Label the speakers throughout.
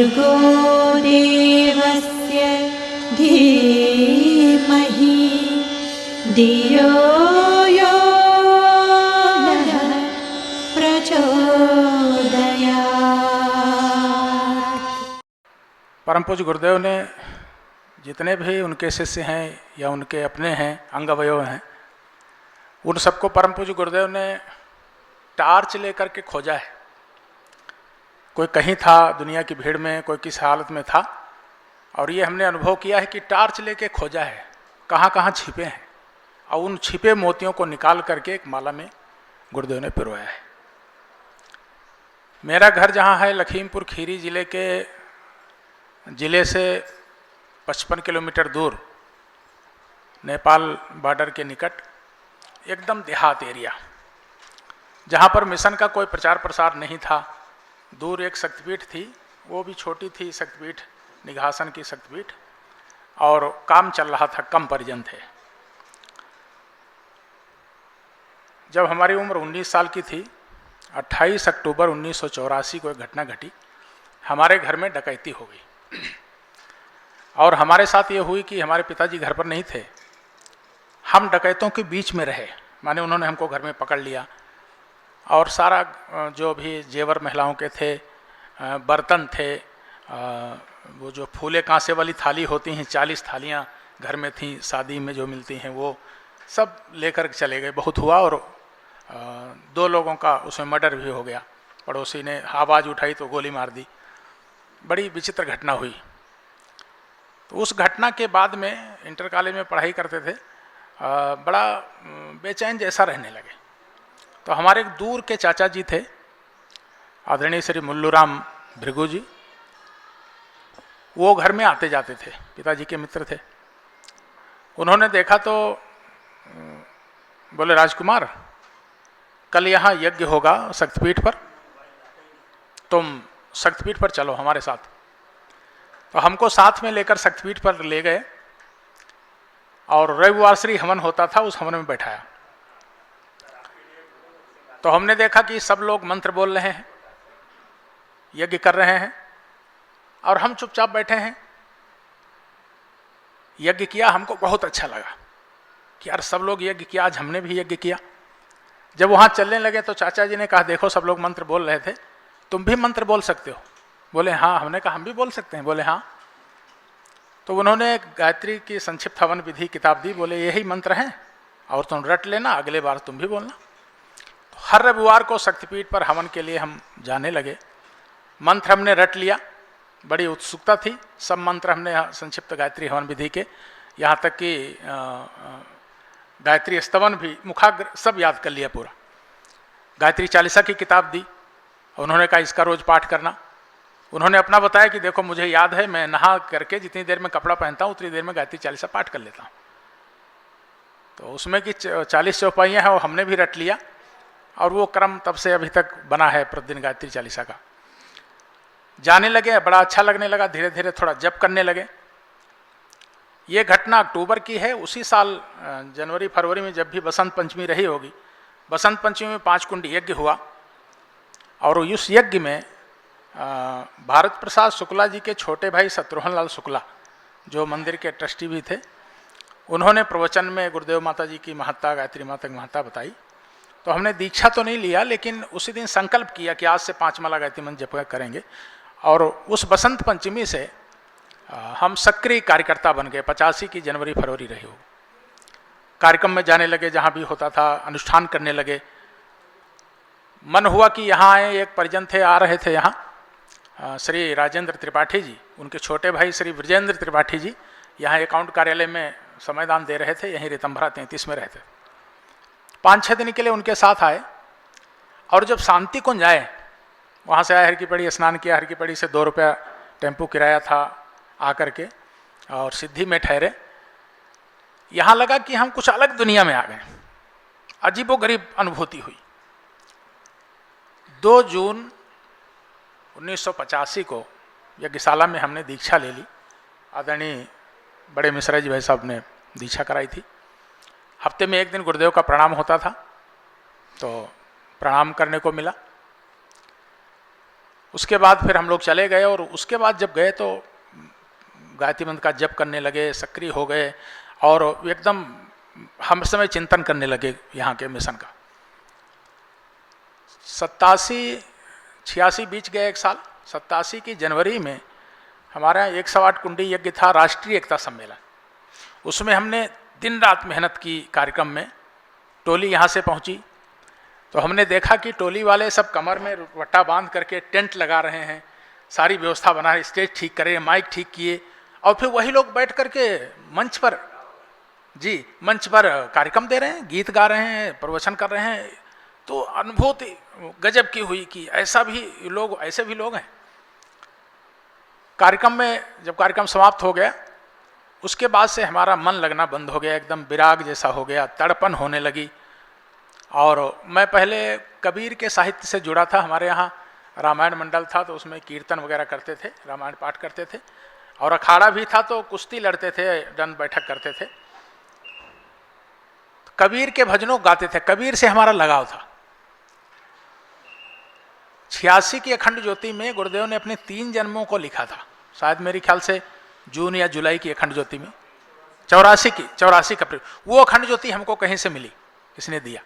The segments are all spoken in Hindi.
Speaker 1: भर्गो देवस्य धीमहि धियो यो नः प्रचोदयात्।
Speaker 2: परम पूज्य गुरुदेव ने जितने भी उनके शिष्य हैं या उनके अपने हैं अंग अवयव हैं, उन सबको परम पूज्य गुरुदेव ने टार्च लेकर के खोजा है। कोई कहीं था दुनिया की भीड़ में, कोई किस हालत में था, और ये हमने अनुभव किया है कि टार्च लेके खोजा है कहाँ कहाँ छिपे हैं, और उन छिपे मोतियों को निकाल करके एक माला में गुरुदेव ने पिरोया है। मेरा घर जहाँ है लखीमपुर खीरी जिले से 55 किलोमीटर दूर, नेपाल बॉर्डर के निकट, एकदम देहात एरिया, जहाँ पर मिशन का कोई प्रचार प्रसार नहीं था। दूर एक शक्तिपीठ थी, वो भी छोटी थी शक्तिपीठ, निघासन की शक्तिपीठ, और काम चल रहा था, कम परिजन थे। जब हमारी उम्र 19 साल की थी, 28 अक्टूबर 1984 को एक घटना घटी। हमारे घर में डकैती हो गई, और हमारे साथ ये हुई कि हमारे पिताजी घर पर नहीं थे, हम डकैतों के बीच में रहे। माने उन्होंने हमको घर में पकड़ लिया, और सारा जो भी जेवर महिलाओं के थे, बर्तन थे, वो जो फूले कांसे वाली थाली होती हैं, 40 थालियाँ घर में थी, शादी में जो मिलती हैं, वो सब लेकर चले गए। बहुत हुआ, और 2 लोगों का उसमें मर्डर भी हो गया। पड़ोसी ने आवाज़ उठाई तो गोली मार दी। बड़ी विचित्र घटना हुई। तो उस घटना के बाद में इंटर कॉलेज में पढ़ाई करते थे, बड़ा बेचैन जैसा रहने लगे। तो हमारे एक दूर के चाचा जी थे, आदरणीय श्री मुल्लूराम भृगु जी, वो घर में आते जाते थे, पिताजी के मित्र थे। उन्होंने देखा तो बोले, राजकुमार कल यहाँ यज्ञ होगा शक्तिपीठ पर, तुम शक्तिपीठ पर चलो हमारे साथ। तो हमको साथ में लेकर शक्तिपीठ पर ले गए, और रविवार श्री हवन होता था, उस हवन में बैठाया। तो हमने देखा कि सब लोग मंत्र बोल रहे हैं, यज्ञ कर रहे हैं, और हम चुपचाप बैठे हैं। यज्ञ किया, हमको बहुत अच्छा लगा कि यार सब लोग यज्ञ किया, आज हमने भी यज्ञ किया। जब वहाँ चलने लगे तो चाचा जी ने कहा, देखो सब लोग मंत्र बोल रहे थे, तुम भी मंत्र बोल सकते हो। बोले हाँ। हमने कहा हम भी बोल सकते हैं। बोले हाँ। तो उन्होंने गायत्री की संक्षिप्त हवन विधि किताब दी। बोले यही मंत्र हैं, और तुम रट लेना, अगले बार तुम भी बोलना। तो हर रविवार को शक्तिपीठ पर हवन के लिए हम जाने लगे। मंत्र हमने रट लिया, बड़ी उत्सुकता थी। सब मंत्र हमने संक्षिप्त गायत्री हवन विधि के, यहाँ तक कि गायत्री स्तवन भी मुखाग्र सब याद कर लिया पूरा। गायत्री चालीसा की किताब दी, उन्होंने कहा इसका रोज पाठ करना। उन्होंने अपना बताया कि देखो मुझे याद है, मैं नहा करके जितनी देर में कपड़ा पहनता हूँ उतनी देर में गायत्री चालीसा पाठ कर लेता हूँ। तो उसमें कि 40 चौपाइयाँ हैं, वो हमने भी रट लिया, और वो क्रम तब से अभी तक बना है प्रतिदिन गायत्री चालीसा का। जाने लगे, बड़ा अच्छा लगने लगा, धीरे धीरे थोड़ा जप करने लगे। ये घटना अक्टूबर की है। उसी साल जनवरी फरवरी में जब भी बसंत पंचमी रही होगी, बसंत पंचमी में 5 कुंड यज्ञ हुआ, और उस यज्ञ में भारत प्रसाद शुक्ला जी के छोटे भाई शत्रुघ्न लाल शुक्ला, जो मंदिर के ट्रस्टी भी थे, उन्होंने प्रवचन में गुरुदेव माता जी की महत्ता, गायत्री माता की महत्ता बताई। तो हमने दीक्षा तो नहीं लिया, लेकिन उसी दिन संकल्प किया कि आज से 5 माला गायत्री मंत्र जप करेंगे। और उस बसंत पंचमी से हम सक्रिय कार्यकर्ता बन गए। 85 की जनवरी फरवरी रही हो। कार्यक्रम में जाने लगे, जहाँ भी होता था अनुष्ठान करने लगे। मन हुआ कि यहाँ आए। एक परिजन थे, आ रहे थे यहाँ, श्री राजेंद्र त्रिपाठी जी, उनके छोटे भाई श्री ब्रजेंद्र त्रिपाठी जी यहाँ अकाउंट कार्यालय में समयदान दे रहे थे, यहीं रितंभरा 33 में रहते। 5-6 दिन के लिए उनके साथ आए, और जब शांति कुंज आए, वहाँ से आए, हर की पड़ी स्नान किया, हर की पड़ी से 2 रुपया टेम्पो किराया था आकर के, और सिद्धि में ठहरे। यहाँ लगा कि हम कुछ अलग दुनिया में आ गए। अजीबोगरीब अनुभूति हुई। 2 जून 1985 को यज्ञशाला में हमने दीक्षा ले ली। आदरणीय बड़े मिश्रा जी भाई साहब ने दीक्षा कराई थी। हफ्ते में 1 दिन गुरुदेव का प्रणाम होता था, तो प्रणाम करने को मिला। उसके बाद फिर हम लोग चले गए, और उसके बाद जब गए तो गायत्री मंत्र का जप करने लगे, सक्रिय हो गए, और एकदम हम समय चिंतन करने लगे यहाँ के मिशन का। 87-86 बीच गए एक साल। 87 की जनवरी में हमारा 108 कुंडी यज्ञ था, राष्ट्रीय एकता सम्मेलन। उसमें हमने दिन रात मेहनत की कार्यक्रम में। टोली यहाँ से पहुँची तो हमने देखा कि टोली वाले सब कमर में वट्टा बांध करके टेंट लगा रहे हैं, सारी व्यवस्था बना रहे, स्टेज ठीक करे, माइक ठीक किए, और फिर वही लोग बैठ करके मंच पर कार्यक्रम दे रहे हैं, गीत गा रहे हैं, प्रवचन कर रहे हैं। तो अनुभूति गजब की हुई कि ऐसे भी लोग हैं। कार्यक्रम में जब कार्यक्रम समाप्त हो गया, उसके बाद से हमारा मन लगना बंद हो गया, एकदम विराग जैसा हो गया, तड़पन होने लगी। और मैं पहले कबीर के साहित्य से जुड़ा था, हमारे यहाँ रामायण मंडल था तो उसमें कीर्तन वगैरह करते थे, रामायण पाठ करते थे, और अखाड़ा भी था तो कुश्ती लड़ते थे, दंड बैठक करते थे। कबीर के भजनों गाते थे, कबीर से हमारा लगाव था। 86 की अखंड ज्योति में गुरुदेव ने अपने 3 जन्मों को लिखा था, शायद मेरे ख्याल से जून या जुलाई की अखंड ज्योति में, 84 का वो अखंड ज्योति हमको कहीं से मिली, इसने दिया।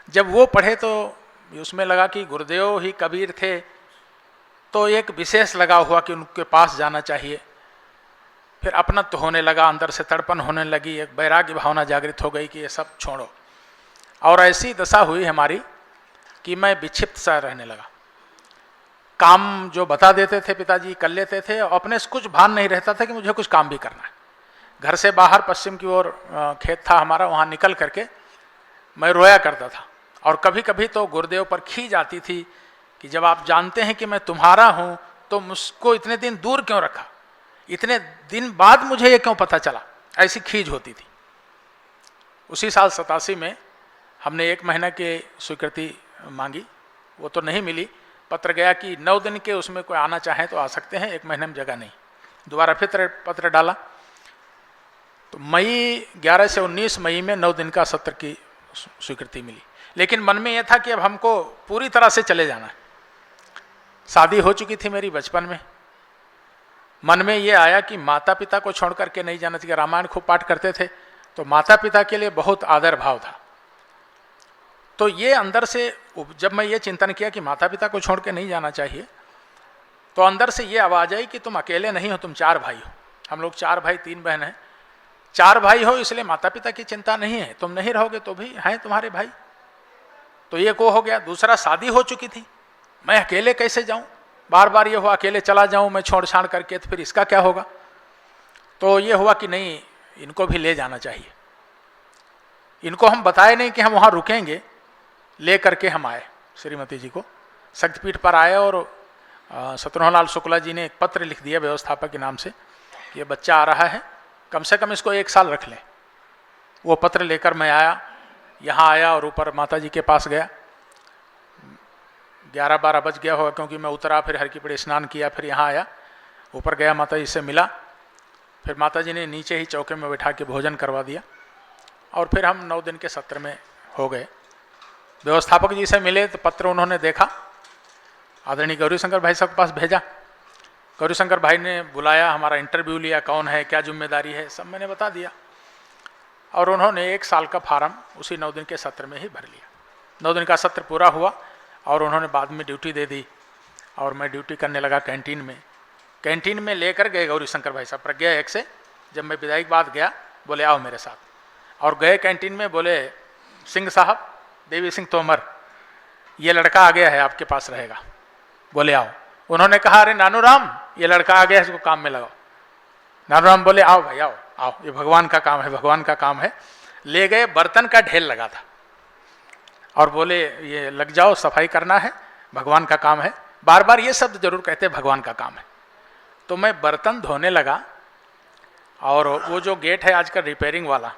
Speaker 2: जब वो पढ़े तो उसमें लगा कि गुरुदेव ही कबीर थे, तो एक विशेष लगाव हुआ कि उनके पास जाना चाहिए। फिर अपनत्व होने लगा, अंदर से तड़पन होने लगी, एक वैराग्य भावना जागृत हो गई कि ये सब छोड़ो। और ऐसी दशा हुई हमारी कि मैं विक्षिप्त सा रहने लगा। काम जो बता देते थे पिताजी कर लेते थे, और अपने से कुछ भान नहीं रहता था कि मुझे कुछ काम भी करना है। घर से बाहर पश्चिम की ओर खेत था हमारा, वहाँ निकल करके मैं रोया करता था। और कभी कभी तो गुरुदेव पर खीज आती थी कि जब आप जानते हैं कि मैं तुम्हारा हूँ तो मुझको इतने दिन दूर क्यों रखा, इतने दिन बाद मुझे ये क्यों पता चला, ऐसी खीज होती थी। उसी साल 87 में हमने 1 महीना की स्वीकृति मांगी, वो तो नहीं मिली। पत्र गया कि 9 दिन के उसमें कोई आना चाहे तो आ सकते हैं, 1 महीने में जगह नहीं। दोबारा फिर पत्र डाला तो मई 11 से 19 मई में 9 दिन का सत्र की स्वीकृति मिली। लेकिन मन में यह था कि अब हमको पूरी तरह से चले जाना है। शादी हो चुकी थी मेरी बचपन में। मन में ये आया कि माता पिता को छोड़ करके नहीं जाना चाहिए। रामायण खूब पाठ करते थे तो माता पिता के लिए बहुत आदर भाव था। तो ये अंदर से जब मैं ये चिंतन किया कि माता पिता को छोड़ के नहीं जाना चाहिए, तो अंदर से ये आवाज़ आई कि तुम अकेले नहीं हो, तुम 4 भाई हो। हम लोग 4 भाई 3 बहन हैं। 4 भाई हो इसलिए माता पिता की चिंता नहीं है, तुम नहीं रहोगे तो भी हैं तुम्हारे भाई। तो ये को हो गया। दूसरा, शादी हो चुकी थी, मैं अकेले कैसे जाऊं, बार बार ये हुआ अकेले चला जाऊं मैं छोड़ छाड़ करके, तो फिर इसका क्या होगा। तो ये हुआ कि नहीं, इनको भी ले जाना चाहिए। इनको हम बताए नहीं कि हम वहाँ रुकेंगे, ले करके हम आए श्रीमती जी को, शक्तिपीठ पर आए। और शत्रुघ्न शुक्ला जी ने एक पत्र लिख दिया व्यवस्थापक के नाम से कि ये बच्चा आ रहा है, कम से कम इसको 1 साल रख लें। वो पत्र लेकर मैं आया, यहाँ आया और ऊपर माता जी के पास गया। 11-12 बज गया होगा क्योंकि मैं उतरा, फिर हर की पड़ी स्नान किया, फिर यहाँ आया, ऊपर गया, माता जी से मिला। फिर माता जी ने नीचे ही चौके में बैठा के भोजन करवा दिया। और फिर हम 9 दिन के सत्र में हो गए। व्यवस्थापक जी से मिले तो पत्र उन्होंने देखा, आदरणीय गौरीशंकर भाई साहब के पास भेजा। गौरीशंकर भाई ने बुलाया, हमारा इंटरव्यू लिया, कौन है, क्या जिम्मेदारी है, सब मैंने बता दिया। और उन्होंने 1 साल का फार्म उसी 9 दिन के सत्र में ही भर लिया। 9 दिन का सत्र पूरा हुआ और उन्होंने बाद में ड्यूटी दे दी और मैं ड्यूटी करने लगा कैंटीन में। कैंटीन में लेकर गए गौरीशंकर भाई साहब प्रज्ञा 1 से। जब मैं विदाई के बाद गया, बोले आओ मेरे साथ, और गए कैंटीन में, बोले सिंह साहब, देवी सिंह तोमर, ये लड़का आ गया है, आपके पास रहेगा, बोले आओ। उन्होंने कहा अरे नानूराम, ये लड़का आ गया है, इसको काम में लगाओ। नानूराम बोले आओ भाई आओ आओ, ये भगवान का काम है, भगवान का काम है। ले गए, बर्तन का ढेर लगा था और बोले ये लग जाओ, सफाई करना है, भगवान का काम है। बार बार ये शब्द जरूर कहते हैं, भगवान का काम है। तो मैं बर्तन धोने लगा और वो जो गेट है आजकल रिपेयरिंग वाला,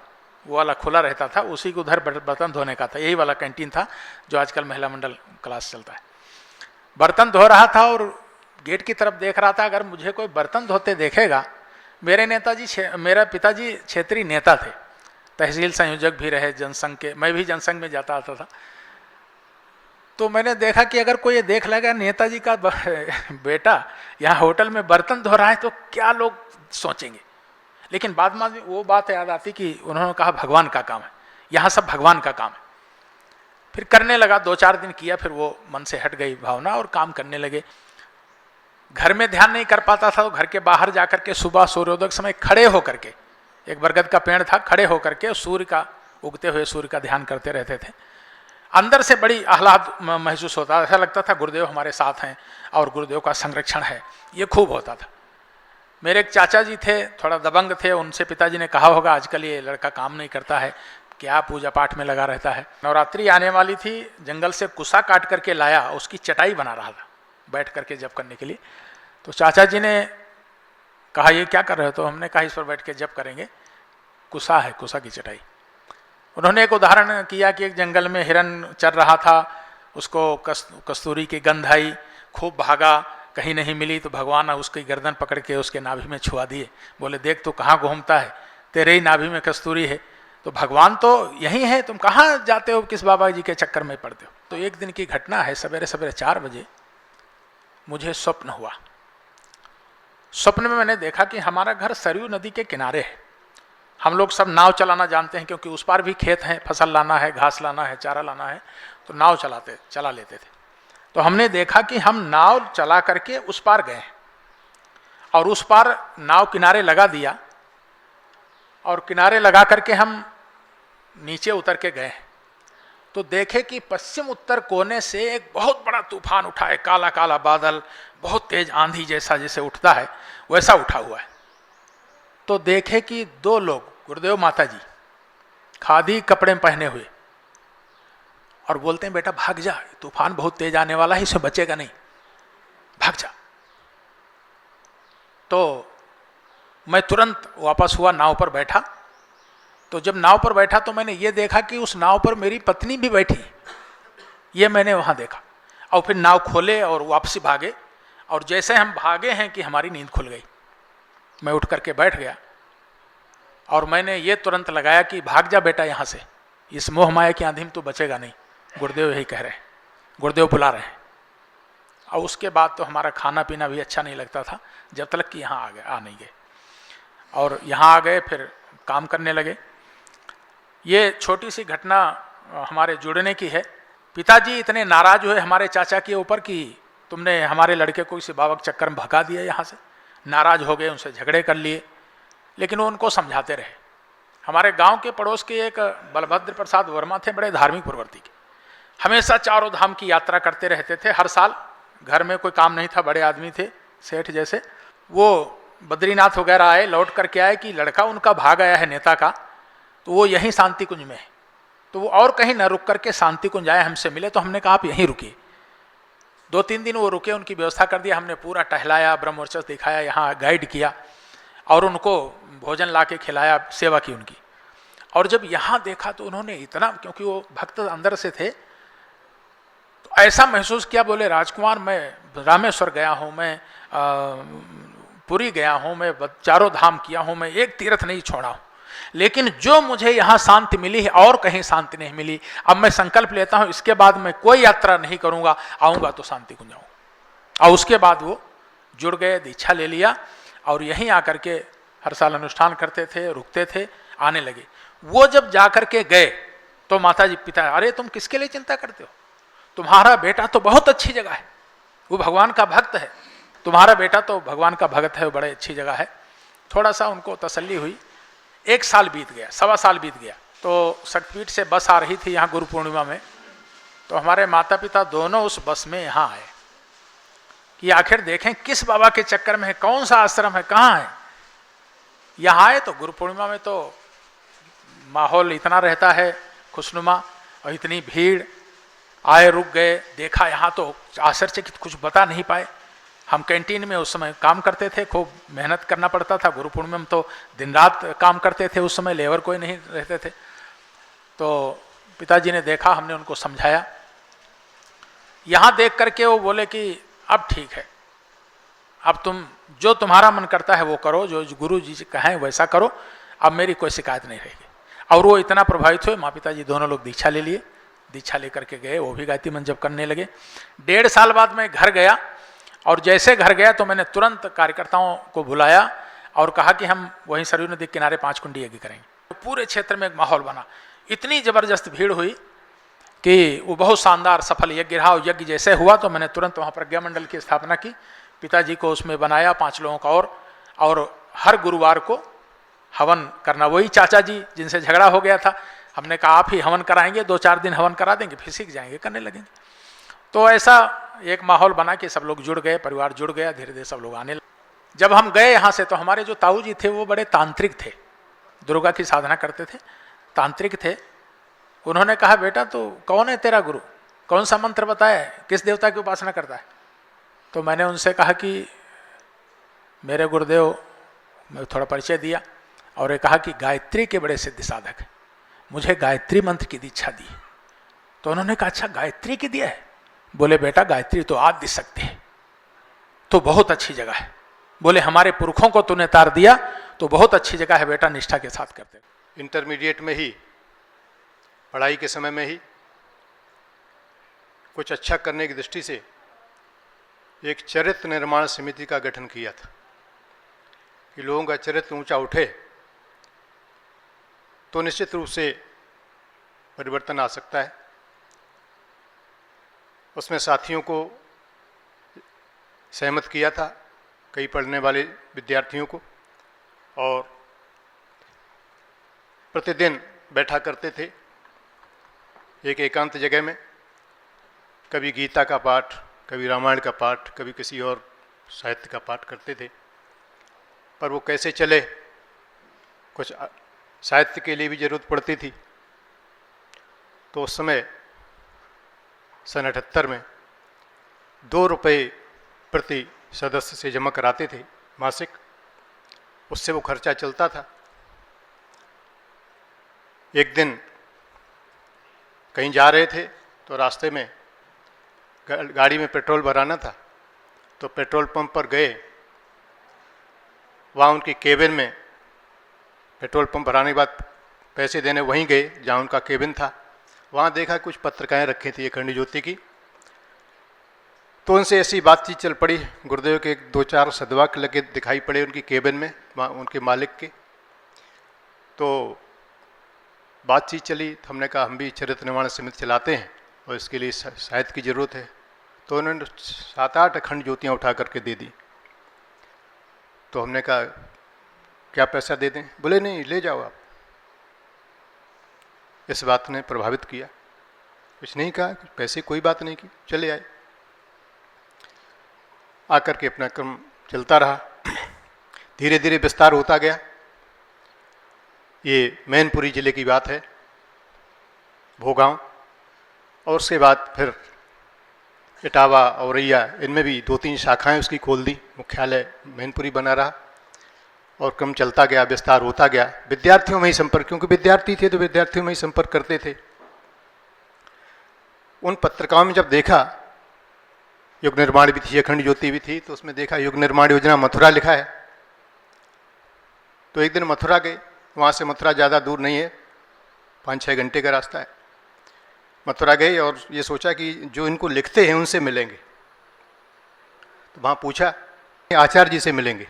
Speaker 2: वो वाला खुला रहता था, उसी को उधर बर्तन धोने का था। यही वाला कैंटीन था जो आजकल महिला मंडल क्लास चलता है। बर्तन धो रहा था और गेट की तरफ देख रहा था, अगर मुझे कोई बर्तन धोते देखेगा। मेरा पिताजी क्षेत्रीय नेता थे, तहसील संयोजक भी रहे जनसंघ के, मैं भी जनसंघ में जाता आता था। तो मैंने देखा कि अगर कोई ये देख लेगा नेताजी का बेटा यहाँ होटल में बर्तन धो रहा है तो क्या लोग सोचेंगे। लेकिन बाद में वो बात याद आती कि उन्होंने कहा भगवान का काम है, यहाँ सब भगवान का काम है। फिर करने लगा, 2-4 दिन किया, फिर वो मन से हट गई भावना और काम करने लगे। घर में ध्यान नहीं कर पाता था तो घर के बाहर जाकर के सुबह सूर्योदय समय खड़े होकर के, एक बरगद का पेड़ था, खड़े होकर के सूर्य का, उगते हुए सूर्य का ध्यान करते रहते थे। अंदर से बड़ी आह्लाद महसूस होता, ऐसा लगता था गुरुदेव हमारे साथ हैं और गुरुदेव का संरक्षण है, ये खूब होता था। मेरे एक चाचा जी थे, थोड़ा दबंग थे, उनसे पिताजी ने कहा होगा आजकल ये लड़का काम नहीं करता है, क्या पूजा पाठ में लगा रहता है। नवरात्रि आने वाली थी, जंगल से कुसा काट करके लाया, उसकी चटाई बना रहा था बैठ करके जप करने के लिए। तो चाचा जी ने कहा ये क्या कर रहे हो? तो हमने कहा इस पर बैठ के जप करेंगे, कुसा है, कुसा की चटाई। उन्होंने एक उदाहरण किया कि एक जंगल में हिरन चर रहा था, उसको कस्तूरी की गंध आई, खूब भागा, कहीं नहीं मिली तो भगवान उसकी गर्दन पकड़ के उसके नाभि में छुआ दिए, बोले देख तू कहाँ घूमता है, तेरे ही नाभि में कस्तूरी है, तो भगवान तो यही है, तुम कहाँ जाते हो, किस बाबा जी के चक्कर में पड़ते हो। तो एक दिन की घटना है, सवेरे सवेरे 4 बजे मुझे स्वप्न हुआ। स्वप्न में मैंने देखा कि हमारा घर सरयू नदी के किनारे है। हम लोग सब नाव चलाना जानते हैं क्योंकि उस पार भी खेत हैं, फसल लाना है, घास लाना है, चारा लाना है, तो नाव चला लेते थे। तो हमने देखा कि हम नाव चला करके उस पार गए और उस पार नाव किनारे लगा दिया और किनारे लगा करके हम नीचे उतर के गए। तो देखे कि पश्चिम उत्तर कोने से एक बहुत बड़ा तूफान उठा है, काला काला बादल, बहुत तेज आंधी जैसा जैसे उठता है वैसा उठा हुआ है। तो देखे कि 2 लोग, गुरुदेव माता जी, खादी कपड़े पहने हुए, और बोलते हैं बेटा भाग जा, तूफान बहुत तेज आने वाला है, इसमें बचेगा नहीं, भाग जा। तो मैं तुरंत वापस हुआ, नाव पर बैठा। तो जब नाव पर बैठा तो मैंने ये देखा कि उस नाव पर मेरी पत्नी भी बैठी, ये मैंने वहाँ देखा। और फिर नाव खोले और वापसी भागे, और जैसे हम भागे हैं कि हमारी नींद खुल गई। मैं उठ करके बैठ गया और मैंने ये तुरंत लगाया कि भाग जा बेटा यहाँ से, इस मोह माया की आंधी में तो बचेगा नहीं, गुरुदेव यही कह रहे हैं, गुरुदेव बुला रहे हैं। और उसके बाद तो हमारा खाना पीना भी अच्छा नहीं लगता था जब तक कि यहाँ आ नहीं गए। और यहाँ आ गए, फिर काम करने लगे। ये छोटी सी घटना हमारे जुड़ने की है। पिताजी इतने नाराज हुए हमारे चाचा के ऊपर कि तुमने हमारे लड़के को इसी बाबा के चक्कर में भगा दिया यहाँ से। नाराज हो गए, उनसे झगड़े कर लिए, लेकिन वो उनको समझाते रहे। हमारे गांव के पड़ोस के एक बलभद्र प्रसाद वर्मा थे, बड़े धार्मिक प्रवृत्ति के, हमेशा 4 धाम की यात्रा करते रहते थे हर साल। घर में कोई काम नहीं था, बड़े आदमी थे, सेठ जैसे। वो बद्रीनाथ वगैरह आए, लौट करके आए कि लड़का उनका भाग आया है नेता का, तो वो यहीं शांति कुंज में है, तो वो और कहीं न रुक करके शांति कुंज आए, हमसे मिले। तो हमने कहा आप यहीं रुकिए। 2-3 दिन वो रुके, उनकी व्यवस्था कर दिया, हमने पूरा टहलाया, ब्रह्मोत्सव दिखाया, यहाँ गाइड किया और उनको भोजन ला के खिलाया, सेवा की उनकी। और जब यहाँ देखा तो उन्होंने इतना, क्योंकि वो भक्त अंदर से थे, तो ऐसा महसूस किया, बोले राजकुमार मैं रामेश्वर गया हूँ, मैं पुरी गया हूँ, मैं 4 धाम किया हूँ, मैं एक तीर्थ नहीं छोड़ा हूँ, लेकिन जो मुझे यहाँ शांति मिली है और कहीं शांति नहीं मिली। अब मैं संकल्प लेता हूँ इसके बाद मैं कोई यात्रा नहीं करूँगा, आऊँगा तो शांति कुंज आऊँगा। और उसके बाद वो जुड़ गए, दीक्षा ले लिया और यहीं आकर के हर साल अनुष्ठान करते थे, रुकते थे, आने लगे। वो जब जाकर के गए तो माता जी पिता, अरे तुम किसके लिए चिंता करते हो, तुम्हारा बेटा तो बहुत अच्छी जगह है, वो भगवान का भक्त है, तुम्हारा बेटा तो भगवान का भक्त है, वो बड़े अच्छी जगह है। थोड़ा सा उनको तसल्ली हुई। 1 साल बीत गया, 1.25 साल बीत गया। तो शक्तिपीठ से बस आ रही थी यहाँ गुरु पूर्णिमा में, तो हमारे माता पिता दोनों उस बस में यहाँ आए कि आखिर देखें किस बाबा के चक्कर में है, कौन सा आश्रम है, कहाँ है। यहाँ आए तो गुरु पूर्णिमा में तो माहौल इतना रहता है खुशनुमा और इतनी भीड़, आए रुक गए, देखा यहाँ तो आश्चर्यचकित, कुछ बता नहीं पाए। हम कैंटीन में उस समय काम करते थे, खूब मेहनत करना पड़ता था। गुरु पूर्णिमा में तो दिन रात काम करते थे, उस समय लेबर कोई नहीं रहते थे। तो पिताजी ने देखा, हमने उनको समझाया। यहाँ देख करके वो बोले कि अब ठीक है, अब तुम जो तुम्हारा मन करता है वो करो, जो गुरु जी कहें वैसा करो, अब मेरी कोई शिकायत नहीं रहेगी। और वो इतना प्रभावित हुए, माँ पिताजी दोनों लोग दीक्षा ले लिए। दीक्षा लेकर के गए, वो भी गायत्री मंत्र जप करने लगे। 1.5 साल बाद मैं घर गया, और जैसे घर गया तो मैंने तुरंत कार्यकर्ताओं को बुलाया और कहा कि हम वहीं सरयू नदी के किनारे 5 कुंडी यज्ञ करेंगे। तो पूरे क्षेत्र में एक माहौल बना, इतनी ज़बरदस्त भीड़ हुई कि वो बहुत शानदार सफल यज्ञ रहा। और यज्ञ जैसे हुआ तो मैंने तुरंत वहाँ प्रज्ञा मंडल की स्थापना की, पिताजी को उसमें बनाया, 5 लोगों का, और हर गुरुवार को हवन करना। वही चाचा जी जिनसे झगड़ा हो गया था, हमने कहा आप ही हवन कराएंगे, 2-4 दिन हवन करा देंगे, फिर सीख जाएंगे, करने लगेंगे। तो ऐसा एक माहौल बना कि सब लोग जुड़ गए, परिवार जुड़ गया, धीरे धीरे सब लोग आने लगे। जब हम गए यहाँ से तो हमारे जो ताऊ जी थे वो बड़े तांत्रिक थे, दुर्गा की साधना करते थे, तांत्रिक थे। उन्होंने कहा बेटा तो कौन है तेरा गुरु, कौन सा मंत्र बताया है, किस देवता की उपासना करता है? तो मैंने उनसे कहा कि मेरे गुरुदेव, मैं थोड़ा परिचय दिया और ये कहा कि गायत्री के बड़े सिद्ध साधक हैं, मुझे गायत्री मंत्र की दीक्षा दी। तो उन्होंने कहा अच्छा गायत्री की दिया है? बोले बेटा गायत्री तो आद्य शक्ति है, तो बहुत अच्छी जगह है। बोले हमारे पुरखों को तूने तार दिया तो बहुत अच्छी जगह है बेटा, निष्ठा के साथ करते।
Speaker 3: इंटरमीडिएट में ही, पढ़ाई के समय में ही कुछ अच्छा करने की दृष्टि से एक चरित्र निर्माण समिति का गठन किया था कि लोगों का चरित्र ऊंचा उठे तो निश्चित रूप से परिवर्तन आ सकता है। उसमें साथियों को सहमत किया था, कई पढ़ने वाले विद्यार्थियों को, और प्रतिदिन बैठा करते थे एक एकांत जगह में, कभी गीता का पाठ, कभी रामायण का पाठ, कभी किसी और साहित्य का पाठ करते थे। पर वो कैसे चले, कुछ साहित्य के लिए भी जरूरत पड़ती थी। तो उस समय सन 78 में 2 रुपये प्रति सदस्य से जमा कराते थे मासिक, उससे वो खर्चा चलता था। एक दिन कहीं जा रहे थे तो रास्ते में गाड़ी में पेट्रोल भराना था, तो पेट्रोल पंप पर गए। वहाँ उनकी केबिन में पेट्रोल पंप भराने के बाद पैसे देने वहीं गए जहाँ उनका केबिन था। वहाँ देखा कुछ पत्रिकाएं रखी थी अखंड ज्योति की, तो उनसे ऐसी बातचीत चल पड़ी। गुरुदेव के 2-4 सदवाक्य लगे दिखाई पड़े उनकी केबिन में, उनके मालिक के। तो बातचीत चली, तो हमने कहा हम भी चरित्र निर्माण समिति चलाते हैं और इसके लिए साहित्य की ज़रूरत है। तो उन्होंने 7-8 अखंड ज्योतियाँ उठा करके दे दी। तो हमने कहा क्या पैसा दे दें? बोले नहीं, ले जाओ आप। इस बात ने प्रभावित किया, कुछ नहीं कहा, कुछ पैसे कोई बात नहीं की, चले आए। आकर के अपना क्रम चलता रहा, धीरे धीरे विस्तार होता गया। ये मैनपुरी जिले की बात है, भोगांव, और उसके बाद फिर इटावा, औरैया, इनमें भी 2-3 शाखाएं उसकी खोल दी। मुख्यालय मैनपुरी बना रहा और क्रम चलता गया, विस्तार होता गया। विद्यार्थियों में ही संपर्क, क्योंकि विद्यार्थी थे तो विद्यार्थियों में ही संपर्क करते थे। उन पत्रिकाओं में जब देखा, युग निर्माण भी थी, अखंड ज्योति भी थी, तो उसमें देखा युग निर्माण योजना मथुरा लिखा है। तो एक दिन मथुरा गए, वहाँ से मथुरा ज़्यादा दूर नहीं है, 5-6 घंटे का रास्ता है। मथुरा गए और ये सोचा कि जो इनको लिखते हैं उनसे मिलेंगे। तो वहाँ पूछा आचार्य जी से मिलेंगे,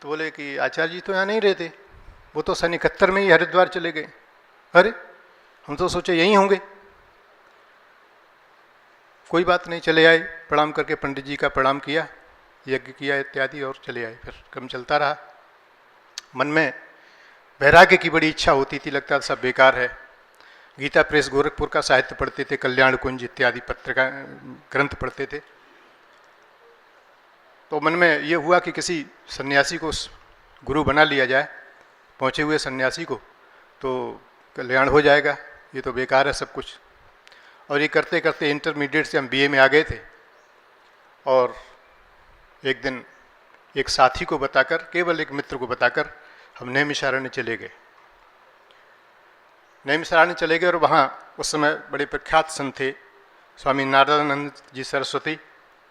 Speaker 3: तो बोले कि आचार्य जी तो यहाँ नहीं रहते, वो तो सन 71 में ही हरिद्वार चले गए। अरे हम तो सोचे यहीं होंगे। कोई बात नहीं, चले आए, प्रणाम करके पंडित जी का प्रणाम किया, यज्ञ किया इत्यादि, और चले आए। फिर क्रम चलता रहा। मन में वैराग्य की बड़ी इच्छा होती थी, लगता था सब बेकार है। गीता प्रेस गोरखपुर का साहित्य पढ़ते थे, कल्याण कुंज इत्यादि पत्रिका ग्रंथ पढ़ते थे। तो मन में ये हुआ कि किसी सन्यासी को गुरु बना लिया जाए, पहुँचे हुए सन्यासी को, तो कल्याण हो जाएगा, ये तो बेकार है सब कुछ। और ये करते करते इंटरमीडिएट से हम बीए में आ गए थे। और एक दिन एक साथी को बताकर, केवल एक मित्र को बताकर, हम नैमिषारण्य चले गए। नैमिषारण्य चले गए और वहाँ उस समय बड़े प्रख्यात संत थे स्वामी जी सरस्वती,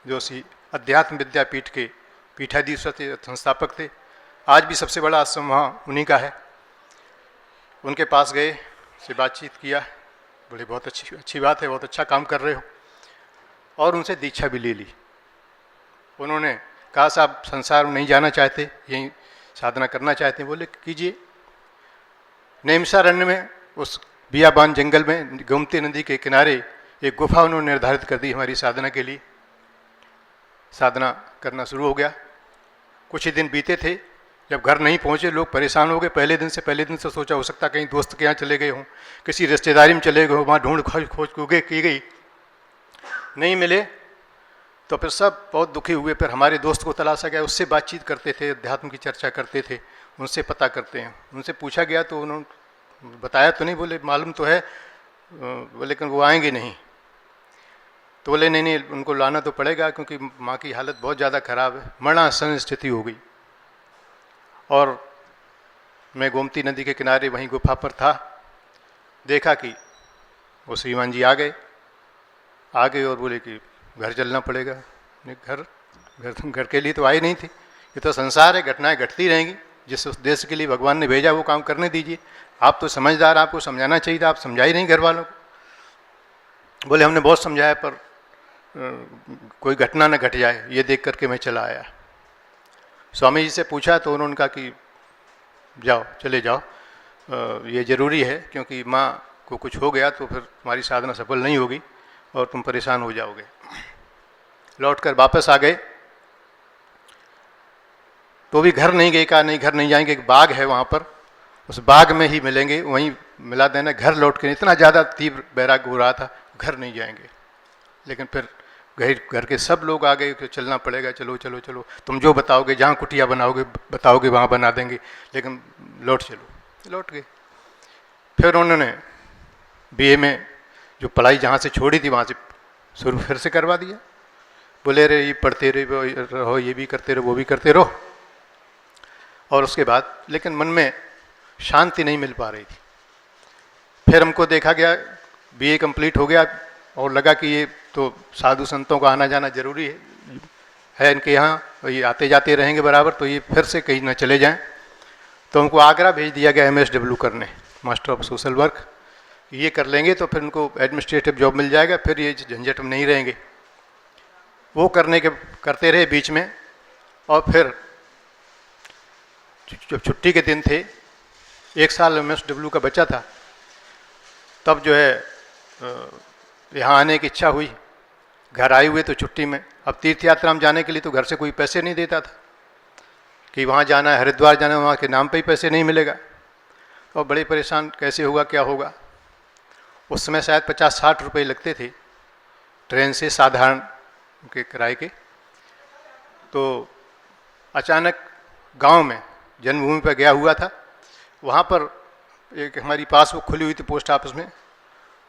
Speaker 3: जो सी अध्यात्म विद्यापीठ के पीठाधीश्वर थे, संस्थापक थे। आज भी सबसे बड़ा आश्रम वहाँ उन्हीं का है। उनके पास गए, से बातचीत किया, बोले बहुत अच्छी बात है, बहुत अच्छा काम कर रहे हो। और उनसे दीक्षा भी ले ली। उन्होंने कहा साहब संसार में नहीं जाना चाहते, यहीं साधना करना चाहते हैं, बोले कीजिए। नैमिषारण्य में उस बियाबान जंगल में गोमती नदी के किनारे एक गुफा उन्होंने निर्धारित कर दी हमारी साधना के लिए। साधना करना शुरू हो गया। कुछ ही दिन बीते थे, जब घर नहीं पहुंचे लोग परेशान हो गए। पहले दिन से सोचा हो सकता कहीं दोस्त के यहाँ चले गए हों, किसी रिश्तेदारी में चले गए हों, वहाँ ढूंढ खोज की गई, नहीं मिले। तो फिर सब बहुत दुखी हुए। फिर हमारे दोस्त को तलाशा गया, उससे बातचीत करते थे, अध्यात्म की चर्चा करते थे, उनसे पता करते हैं। उनसे पूछा गया तो उन्होंने बताया तो नहीं, बोले मालूम तो है, लेकिन वो आएंगे नहीं। तो बोले नहीं, उनको लाना तो पड़ेगा क्योंकि माँ की हालत बहुत ज़्यादा ख़राब है, मरणासन स्थिति हो गई। और मैं गोमती नदी के किनारे वहीं गुफा पर था, देखा कि वो श्रीमान जी आ गए और बोले कि घर चलना पड़ेगा। घर के लिए तो आए नहीं थे, ये तो संसार है, घटनाएं घटती रहेंगी। जिस उद्देश्य के लिए भगवान ने भेजा वो काम करने दीजिए। आप तो समझदार, आपको समझाना चाहिए था, आप समझाई नहीं घर वालों को। बोले हमने बहुत समझाया पर कोई घटना न घट जाए, ये देख करके मैं चला आया। स्वामी जी से पूछा तो उन्होंने कहा कि जाओ, चले जाओ, ये ज़रूरी है, क्योंकि माँ को कुछ हो गया तो फिर तुम्हारी साधना सफल नहीं होगी और तुम परेशान हो जाओगे। लौटकर वापस आ गए तो भी घर नहीं गए। कहा नहीं, घर नहीं जाएंगे, एक बाग है वहाँ पर, उस बाग में ही मिलेंगे, वहीं मिला देना। घर लौट के इतना ज़्यादा तीव्र वैराग्य हो रहा था, घर नहीं जाएंगे। लेकिन फिर घर के सब लोग आ गए कि चलना पड़ेगा, चलो चलो चलो, तुम जो बताओगे, जहाँ कुटिया बताओगे वहाँ बना देंगे, लेकिन लौट चलो। लौट गए। फिर उन्होंने बीए में जो पढ़ाई जहाँ से छोड़ी थी वहाँ से शुरू फिर से करवा दिया। बोले रे ये पढ़ते रहो, ये भी करते रहो, वो भी करते रहो। और उसके बाद लेकिन मन में शांति नहीं मिल पा रही थी। फिर हमको देखा गया, बीए कंप्लीट हो गया और लगा कि ये तो साधु संतों का आना जाना जरूरी है इनके यहाँ, ये आते जाते रहेंगे बराबर, तो ये फिर से कहीं न चले जाएं। तो हमको आगरा भेज दिया गया MSW करने, मास्टर ऑफ सोशल वर्क। ये कर लेंगे तो फिर उनको एडमिनिस्ट्रेटिव जॉब मिल जाएगा, फिर ये झंझट में नहीं रहेंगे। वो करते रहे बीच में। और फिर जब छुट्टी के दिन थे, 1 साल MSW का बचा था, तब जो है यहाँ आने की इच्छा हुई। घर आए हुए तो छुट्टी में। अब तीर्थ यात्रा में जाने के लिए तो घर से कोई पैसे नहीं देता था कि वहाँ जाना है, हरिद्वार जाना है, वहाँ के नाम पे ही पैसे नहीं मिलेगा। और बड़े परेशान, कैसे होगा, क्या होगा। उस समय शायद 50-60 रुपये लगते थे ट्रेन से, साधारण के किराए के। तो अचानक गांव में जन्मभूमि पर गया हुआ था, वहाँ पर एक हमारी पासबुक खुली हुई थी पोस्ट ऑफिस में,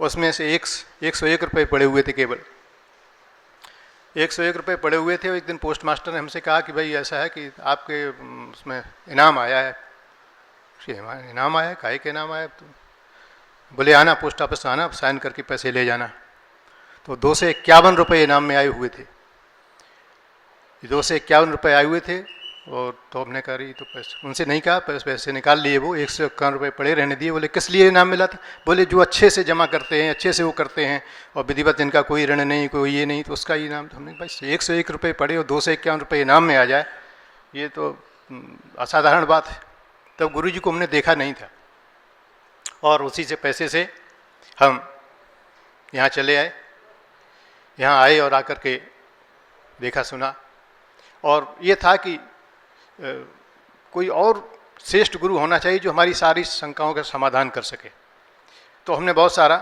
Speaker 3: उसमें से 101 रुपये पड़े हुए थे केवल। 101 रुपये पड़े हुए थे। और एक दिन पोस्ट मास्टर ने हमसे कहा कि भाई ऐसा है कि आपके उसमें इनाम आया है। इनाम आया है? काहे के इनाम आया? तो बोले आना, पोस्ट ऑफिस आना, साइन करके पैसे ले जाना। तो 251 रुपये इनाम में आए हुए थे। 251 रुपये आए हुए थे। और तो हमने कहा रही तो पैसे, उनसे नहीं कहा, पैसे निकाल लिए। वो 151 रुपये पड़े रहने दिए। बोले किस लिए इनाम मिला था? बोले जो अच्छे से जमा करते हैं, अच्छे से वो करते हैं और विधिवत जिनका कोई ऋण नहीं, कोई ये नहीं, तो उसका ही इनाम। तो हमने भाई 101 रुपये पड़े और 251 रुपये इनाम में आ जाए, ये तो असाधारण बात है। तब गुरु जी को हमने देखा नहीं था और उसी से पैसे से हम यहाँ चले आए। यहाँ आए और आकर के देखा सुना, और ये था कि कोई और श्रेष्ठ गुरु होना चाहिए जो हमारी सारी शंकाओं का समाधान कर सके। तो हमने बहुत सारा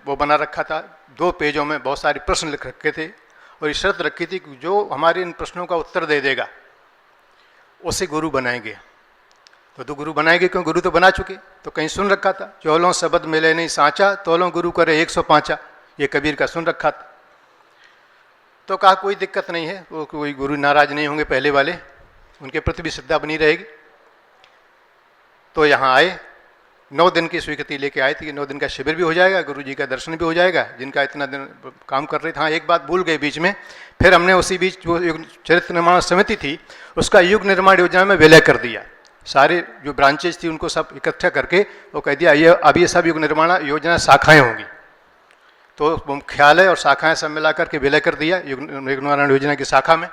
Speaker 3: वो बना रखा था, 2 पेजों में बहुत सारे प्रश्न लिख रखे थे और ये शर्त रखी थी कि जो हमारे इन प्रश्नों का उत्तर दे देगा उसे गुरु बनाएंगे। तो गुरु बनाएंगे क्यों? गुरु तो बना चुके। तो कहीं सुन रखा था, चौलों शब्द मिले नहीं सांचा, तोलों गुरु करे 105। ये कबीर का सुन रखा था। तो कहा कोई दिक्कत नहीं है, वो कोई गुरु नाराज नहीं होंगे, पहले वाले, उनके प्रति भी श्रद्धा बनी रहेगी। तो यहाँ आए, 9 दिन की स्वीकृति लेके आए थे कि 9 दिन का शिविर भी हो जाएगा, गुरु जी का दर्शन भी हो जाएगा, जिनका इतना दिन काम कर रहे थे। हाँ, एक बात भूल गए बीच में, फिर हमने उसी बीच जो चरित्र निर्माण समिति थी उसका युग निर्माण योजना में विलय कर दिया। सारे जो ब्रांचेज थी उनको सब इकट्ठा करके वो कह दिया ये अब ये सब युग निर्माण योजना शाखाएं होंगी। तो मुख्यालय और शाखाएं सब मिला करके विलय कर दिया युग निर्माण योजना की शाखा में,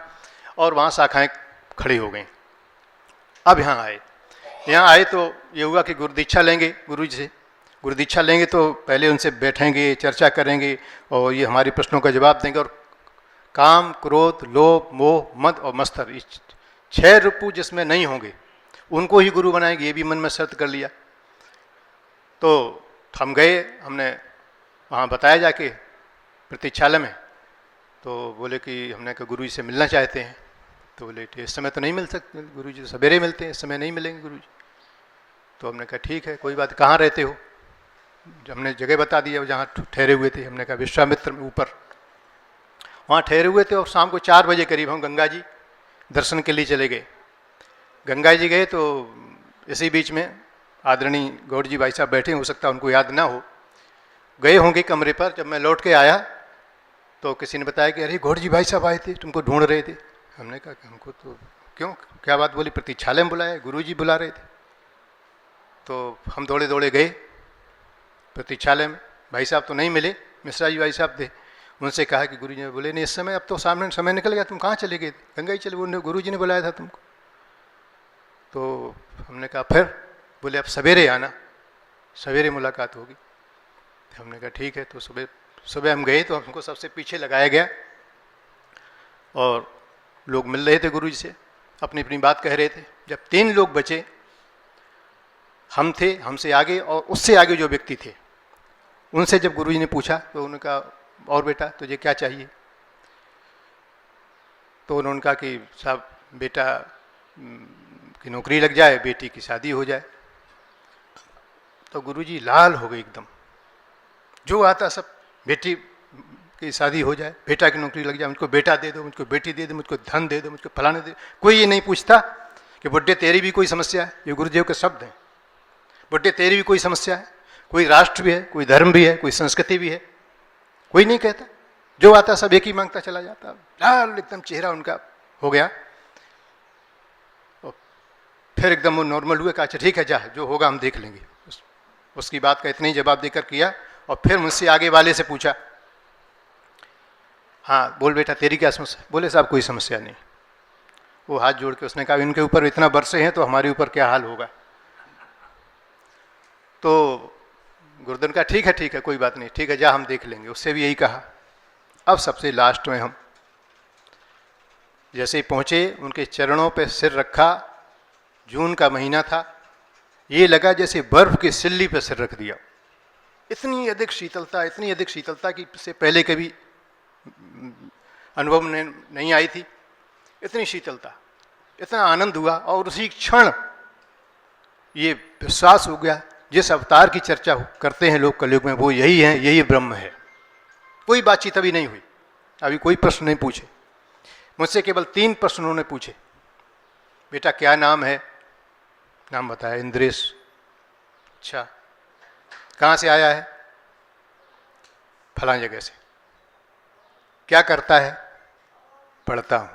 Speaker 3: और वहाँ शाखाएं खड़ी हो गई। अब यहाँ आए तो ये हुआ कि गुरु दीक्षा लेंगे, गुरु जी से गुरु दीक्षा लेंगे तो पहले उनसे बैठेंगे, चर्चा करेंगे और ये हमारे प्रश्नों का जवाब देंगे। और काम, क्रोध, लोभ, मोह, मद और मत्सर, इस 6 रिपु जिसमें नहीं होंगे उनको ही गुरु बनाएंगे, ये भी मन में शर्त कर लिया। तो हम गए, हमने वहाँ बताया जाके प्रतीक्षालय में, तो बोले कि हमने कहा गुरु जी से मिलना चाहते हैं। तो बोले इस समय तो नहीं मिल सकते, गुरु जी तो सवेरे मिलते हैं, इस समय नहीं मिलेंगे गुरु जी। तो हमने कहा ठीक है कोई बात, कहाँ रहते हो? हमने जगह बता दिया जहाँ ठहरे हुए थे। हमने कहा विश्वामित्र में ऊपर, वहाँ ठहरे हुए थे। और शाम को 4 बजे करीब हम गंगा जी दर्शन के लिए चले गए। गंगा जी गए तो इसी बीच में आदरणीय गौड़ जी भाई साहब बैठे, हो सकता है उनको याद ना हो, गए होंगे कमरे पर। जब मैं लौट के आया तो किसी ने बताया कि अरे गौड़ जी भाई साहब आए थे, तुमको ढूंढ रहे थे। हमने कहा कि हमको तो क्यों, क्या बात? बोली प्रतीक्षालय में बुलाया, गुरु जी बुला रहे थे। तो हम दौड़े दौड़े गए प्रतीक्षालय में। भाई साहब तो नहीं मिले, मिश्रा जी भाई साहब थे। उनसे कहा कि गुरु जी ने बोले नहीं इस समय, अब तो सामने समय निकल गया, तुम कहाँ चले गए थे? गंगा जी चले, उन्होंने गुरु जी ने बुलाया था तुमको। तो हमने कहा फिर? बोले अब सवेरे आना, सवेरे मुलाकात होगी। तो हमने कहा ठीक है। तो सुबह हम गए तो हमको सबसे पीछे लगाया गया और लोग मिल रहे थे गुरु जी से, अपनी अपनी बात कह रहे थे। जब 3 लोग बचे, हम थे, हमसे आगे और उससे आगे जो व्यक्ति थे, उनसे जब गुरु जी ने पूछा तो उन्होंने कहा और बेटा तुझे क्या चाहिए? तो उन्होंने कहा कि साहब बेटा की नौकरी लग जाए, बेटी की शादी हो जाए। तो गुरु जी लाल हो गए एकदम। जो आता सब, बेटी की शादी हो जाए, बेटा की नौकरी लग जाए, मुझको बेटा दे दो, मुझको बेटी दे दो, मुझको धन दे दो, मुझको फलाने दे दो। कोई ये नहीं पूछता कि बुड्ढे तेरी भी कोई समस्या है। ये गुरुदेव के शब्द हैं, बुड्ढे तेरी भी कोई समस्या है। कोई राष्ट्र भी है, कोई धर्म भी है, कोई संस्कृति भी है, कोई नहीं कहता। जो आता सब एक ही मांगता चला जाता। लाल एकदम चेहरा उनका हो गया। फिर एकदम वो नॉर्मल हुए, कहा अच्छा ठीक है जा, जो होगा हम देख लेंगे। उसकी बात का इतना ही जवाब देकर किया। और फिर मुझसे आगे वाले से पूछा, हाँ बोल बेटा तेरी क्या समस्या? बोले साहब कोई समस्या नहीं। वो हाथ जोड़ के उसने कहा इनके ऊपर इतना बरसे हैं तो हमारे ऊपर क्या हाल होगा। तो गुरुदेव का ठीक है कोई बात नहीं, ठीक है जा हम देख लेंगे। उससे भी यही कहा। अब सबसे लास्ट में हम जैसे ही पहुँचे, उनके चरणों पे सिर रखा। जून का महीना था, ये लगा जैसे बर्फ की सिल्ली पे सिर रख दिया। इतनी अधिक शीतलता कि इससे पहले कभी अनुभव नहीं आई थी। इतनी शीतलता, इतना आनंद हुआ। और उसी क्षण ये विश्वास हो गया, जिस अवतार की चर्चा करते हैं लोग कलयुग में वो यही है, यही ब्रह्म है। कोई बातचीत अभी नहीं हुई, अभी कोई प्रश्न नहीं पूछे। मुझसे केवल 3 प्रश्न उन्होंने पूछे। बेटा क्या नाम है? नाम बताया, इंद्रेश। अच्छा कहाँ से आया है? फलां जगह से। क्या करता है? पढ़ता हूँ।